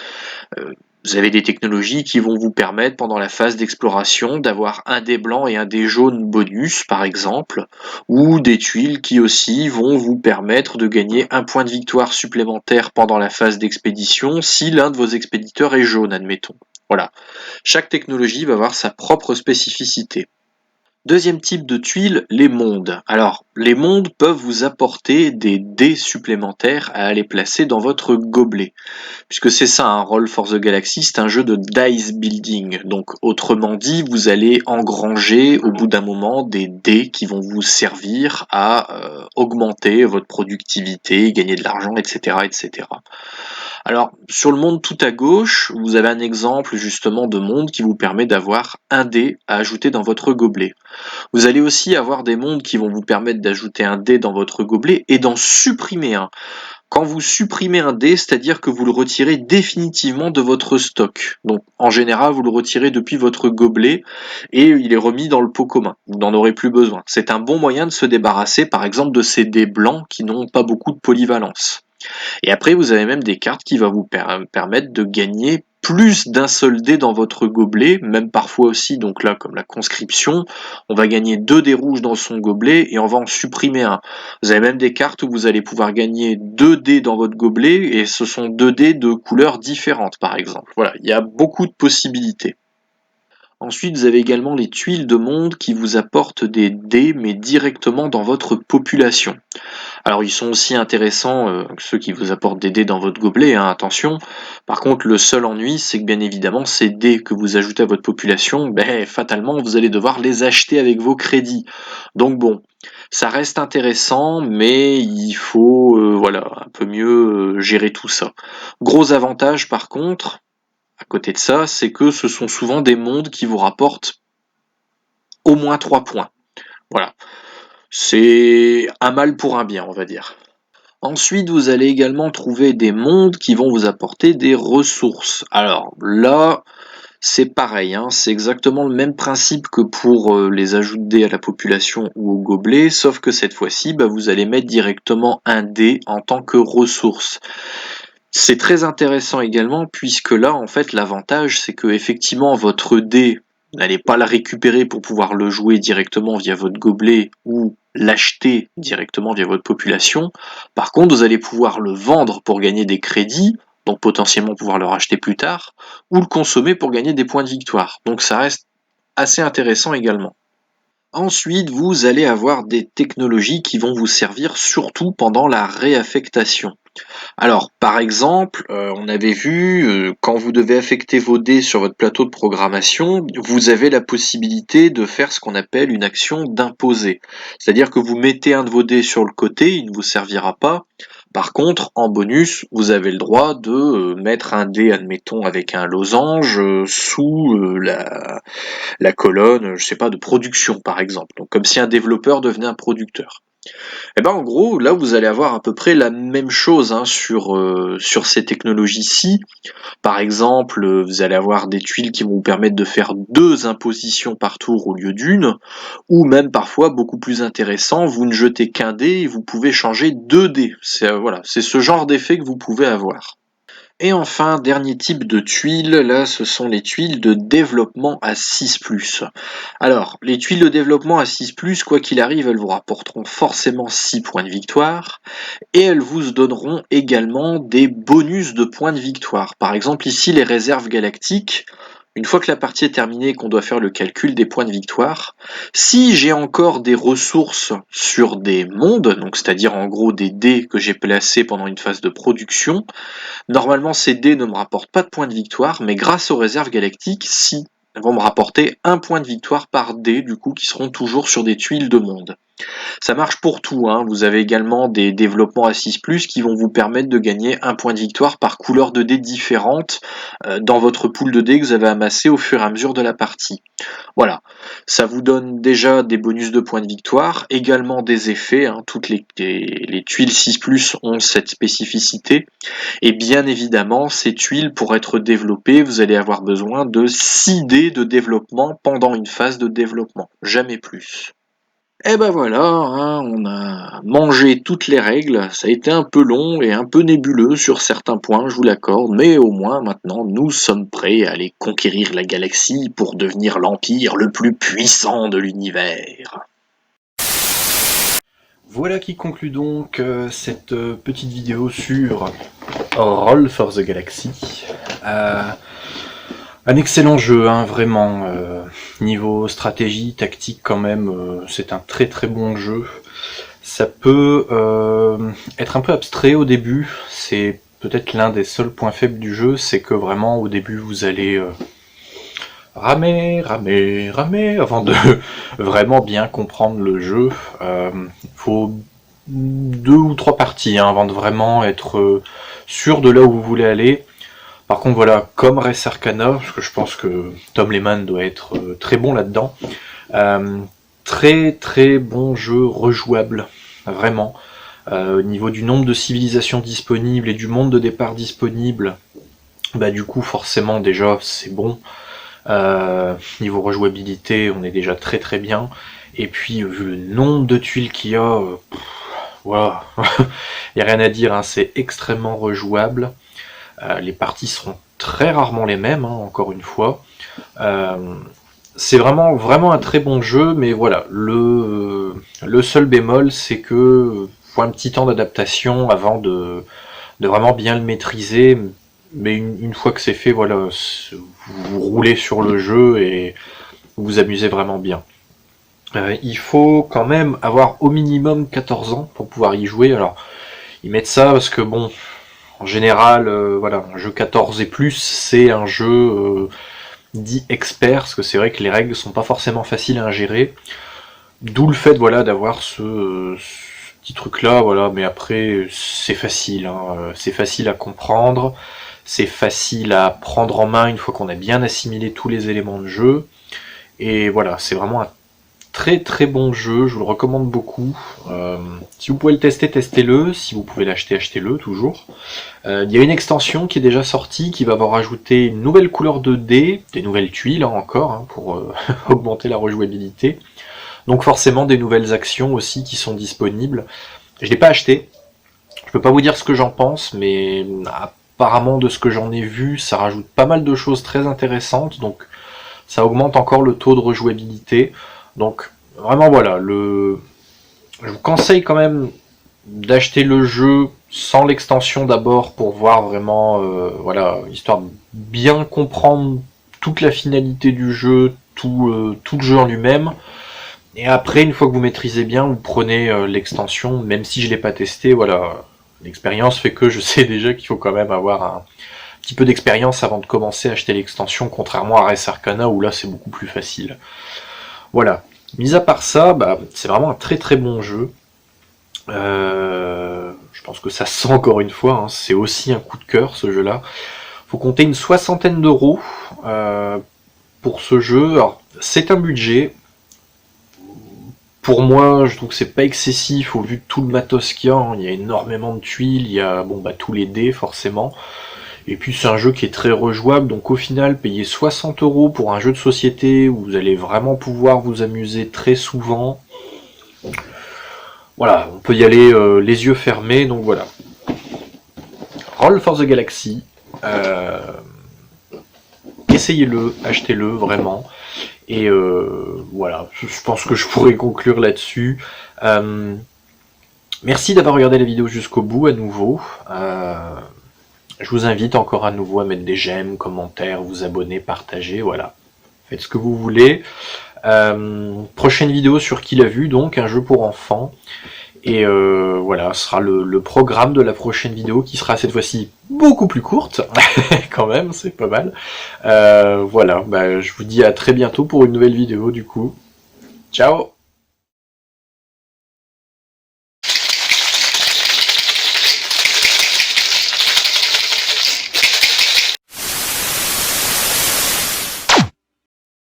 A: vous avez des technologies qui vont vous permettre pendant la phase d'exploration d'avoir un dé blanc et un dé jaune bonus par exemple, ou des tuiles qui aussi vont vous permettre de gagner un point de victoire supplémentaire pendant la phase d'expédition si l'un de vos expéditeurs est jaune, admettons. Voilà. Chaque technologie va avoir sa propre spécificité. Deuxième type de tuiles, les mondes. Alors, les mondes peuvent vous apporter des dés supplémentaires à aller placer dans votre gobelet. Puisque c'est ça, un Roll for the Galaxy, c'est un jeu de dice building. Donc, autrement dit, vous allez engranger au bout d'un moment des dés qui vont vous servir à augmenter votre productivité, gagner de l'argent, etc., etc. Alors, sur le monde tout à gauche, vous avez un exemple justement de monde qui vous permet d'avoir un dé à ajouter dans votre gobelet. Vous allez aussi avoir des mondes qui vont vous permettre d'ajouter un dé dans votre gobelet et d'en supprimer un. Quand vous supprimez un dé, c'est-à-dire que vous le retirez définitivement de votre stock. Donc en général, vous le retirez depuis votre gobelet et il est remis dans le pot commun. Vous n'en aurez plus besoin. C'est un bon moyen de se débarrasser par exemple de ces dés blancs qui n'ont pas beaucoup de polyvalence. Et après, vous avez même des cartes qui vont vous permettre de gagner plus d'un seul dé dans votre gobelet, même parfois aussi, donc là, comme la conscription, on va gagner 2 dés rouges dans son gobelet et on va en supprimer un. Vous avez même des cartes où vous allez pouvoir gagner 2 dés dans votre gobelet et ce sont 2 dés de couleurs différentes, par exemple. Voilà, il y a beaucoup de possibilités. Ensuite, vous avez également les tuiles de monde qui vous apportent des dés, mais directement dans votre population. Alors ils sont aussi intéressants, ceux qui vous apportent des dés dans votre gobelet, hein, attention. Par contre, le seul ennui, c'est que bien évidemment, ces dés que vous ajoutez à votre population, fatalement, vous allez devoir les acheter avec vos crédits. Donc bon, ça reste intéressant, mais il faut un peu mieux gérer tout ça. Gros avantage par contre, à côté de ça, c'est que ce sont souvent des mondes qui vous rapportent au moins 3 points. Voilà. C'est un mal pour un bien, on va dire. Ensuite, vous allez également trouver des mondes qui vont vous apporter des ressources. Alors là, c'est pareil, hein, c'est exactement le même principe que pour les ajouts de dés à la population ou au gobelet, sauf que cette fois-ci, vous allez mettre directement un dé en tant que ressource. C'est très intéressant également, puisque là, en fait, l'avantage, c'est que effectivement, votre dé, vous n'allez pas le récupérer pour pouvoir le jouer directement via votre gobelet ou l'acheter directement via votre population. Par contre, vous allez pouvoir le vendre pour gagner des crédits, donc potentiellement pouvoir le racheter plus tard, ou le consommer pour gagner des points de victoire. Donc ça reste assez intéressant également. Ensuite, vous allez avoir des technologies qui vont vous servir surtout pendant la réaffectation. Alors, par exemple, on avait vu, quand vous devez affecter vos dés sur votre plateau de programmation, vous avez la possibilité de faire ce qu'on appelle une action d'imposer. C'est-à-dire que vous mettez un de vos dés sur le côté, il ne vous servira pas. Par contre, en bonus, vous avez le droit de mettre un dé, admettons, avec un losange, sous la colonne, je sais pas, de production, par exemple. Donc, comme si un développeur devenait un producteur. Et en gros, là vous allez avoir à peu près la même chose hein, sur ces technologies-ci. Par exemple, vous allez avoir des tuiles qui vont vous permettre de faire 2 impositions par tour au lieu d'une, ou même parfois beaucoup plus intéressant, vous ne jetez qu'un dé et vous pouvez changer 2 dés. C'est ce genre d'effet que vous pouvez avoir. Et enfin, dernier type de tuiles, là ce sont les tuiles de développement à 6+. Alors, les tuiles de développement à 6+, quoi qu'il arrive, elles vous rapporteront forcément 6 points de victoire, et elles vous donneront également des bonus de points de victoire. Par exemple ici les réserves galactiques, une fois que la partie est terminée et qu'on doit faire le calcul des points de victoire, si j'ai encore des ressources sur des mondes, donc c'est-à-dire en gros des dés que j'ai placés pendant une phase de production, normalement, ces dés ne me rapportent pas de points de victoire, mais grâce aux réserves galactiques, si, elles vont me rapporter un point de victoire par dé, du coup, qui seront toujours sur des tuiles de monde. Ça marche pour tout, hein. Vous avez également des développements à 6+, qui vont vous permettre de gagner un point de victoire par couleur de dés différente dans votre pool de dés que vous avez amassé au fur et à mesure de la partie. Voilà, ça vous donne déjà des bonus de points de victoire, également des effets, hein. Toutes les tuiles 6+, ont cette spécificité, et bien évidemment, ces tuiles, pour être développées, vous allez avoir besoin de 6 dés de développement pendant une phase de développement, jamais plus. Et voilà, hein, on a mangé toutes les règles, ça a été un peu long et un peu nébuleux sur certains points, je vous l'accorde, mais au moins maintenant nous sommes prêts à aller conquérir la galaxie pour devenir l'empire le plus puissant de l'univers.
D: Voilà qui conclut donc cette petite vidéo sur Roll for the Galaxy. Un excellent jeu, hein, vraiment. Niveau stratégie, tactique quand même, c'est un très très bon jeu. Ça peut être un peu abstrait au début, c'est peut-être l'un des seuls points faibles du jeu, c'est que vraiment au début vous allez ramer avant de vraiment bien comprendre le jeu. Faut 2 ou 3 parties hein, avant de vraiment être sûr de là où vous voulez aller. Par contre voilà, comme Res Arcana, parce que je pense que Tom Lehman doit être très bon là-dedans, très très bon jeu rejouable, vraiment. Au niveau du nombre de civilisations disponibles et du monde de départ disponible, du coup forcément déjà c'est bon. Niveau rejouabilité, on est déjà très très bien. Et puis vu le nombre de tuiles qu'il y a, voilà, il n'y a rien à dire, hein, c'est extrêmement rejouable. Les parties seront très rarement les mêmes, hein, encore une fois. C'est vraiment un très bon jeu, mais voilà, le seul bémol, c'est que faut un petit temps d'adaptation avant de vraiment bien le maîtriser, mais une fois que c'est fait, voilà, vous roulez sur le jeu et vous vous amusez vraiment bien. Il faut quand même avoir au minimum 14 ans pour pouvoir y jouer. Alors, ils mettent ça parce que bon, en général, voilà, un jeu 14 et plus, c'est un jeu dit expert, parce que c'est vrai que les règles sont pas forcément faciles à ingérer. D'où le fait, voilà, d'avoir ce petit truc-là, voilà. Mais après, c'est facile, hein, c'est facile à comprendre, c'est facile à prendre en main une fois qu'on a bien assimilé tous les éléments de jeu. Et voilà, c'est vraiment un très très bon jeu, je vous le recommande beaucoup. Si vous pouvez le tester, testez-le. Si vous pouvez l'acheter, achetez-le toujours. Il y a une extension qui est déjà sortie, qui va avoir ajouté une nouvelle couleur de dés, des nouvelles tuiles hein, encore, hein, pour augmenter la rejouabilité. Donc forcément des nouvelles actions aussi qui sont disponibles. Je l'ai pas acheté, je peux pas vous dire ce que j'en pense, mais apparemment de ce que j'en ai vu, ça rajoute pas mal de choses très intéressantes, donc ça augmente encore le taux de rejouabilité. Donc vraiment voilà, je vous conseille quand même d'acheter le jeu sans l'extension d'abord pour voir vraiment, voilà, histoire de bien comprendre toute la finalité du jeu, tout le jeu en lui-même. Et après, une fois que vous maîtrisez bien, vous prenez l'extension, même si je l'ai pas testé, voilà, l'expérience fait que je sais déjà qu'il faut quand même avoir un petit peu d'expérience avant de commencer à acheter l'extension, contrairement à Res Arcana où là c'est beaucoup plus facile. Voilà. Mis à part ça, bah, c'est vraiment un très très bon jeu. Je pense que ça se sent encore une fois, hein, c'est aussi un coup de cœur ce jeu-là. Faut compter une 60aine d'euros pour ce jeu. Alors, c'est un budget. Pour moi, je trouve que c'est pas excessif au vu de tout le matos qu'il y a. Hein. Il y a énormément de tuiles, il y a bon, bah, tous les dés forcément. Et puis c'est un jeu qui est très rejouable, donc au final, payer 60 € pour un jeu de société où vous allez vraiment pouvoir vous amuser très souvent. Voilà, on peut y aller les yeux fermés, donc voilà. Roll for the Galaxy. Essayez-le, achetez-le vraiment. Et voilà, je pense que je pourrais conclure là-dessus. Merci d'avoir regardé la vidéo jusqu'au bout à nouveau. Je vous invite encore à nouveau à mettre des j'aime, commentaires, vous abonner, partager, voilà. Faites ce que vous voulez. Prochaine vidéo sur Qui l'a vu, donc, un jeu pour enfants. Et voilà, ce sera le programme de la prochaine vidéo qui sera cette fois-ci beaucoup plus courte. Quand même, c'est pas mal. Voilà, bah, je vous dis à très bientôt pour une nouvelle vidéo du coup. Ciao!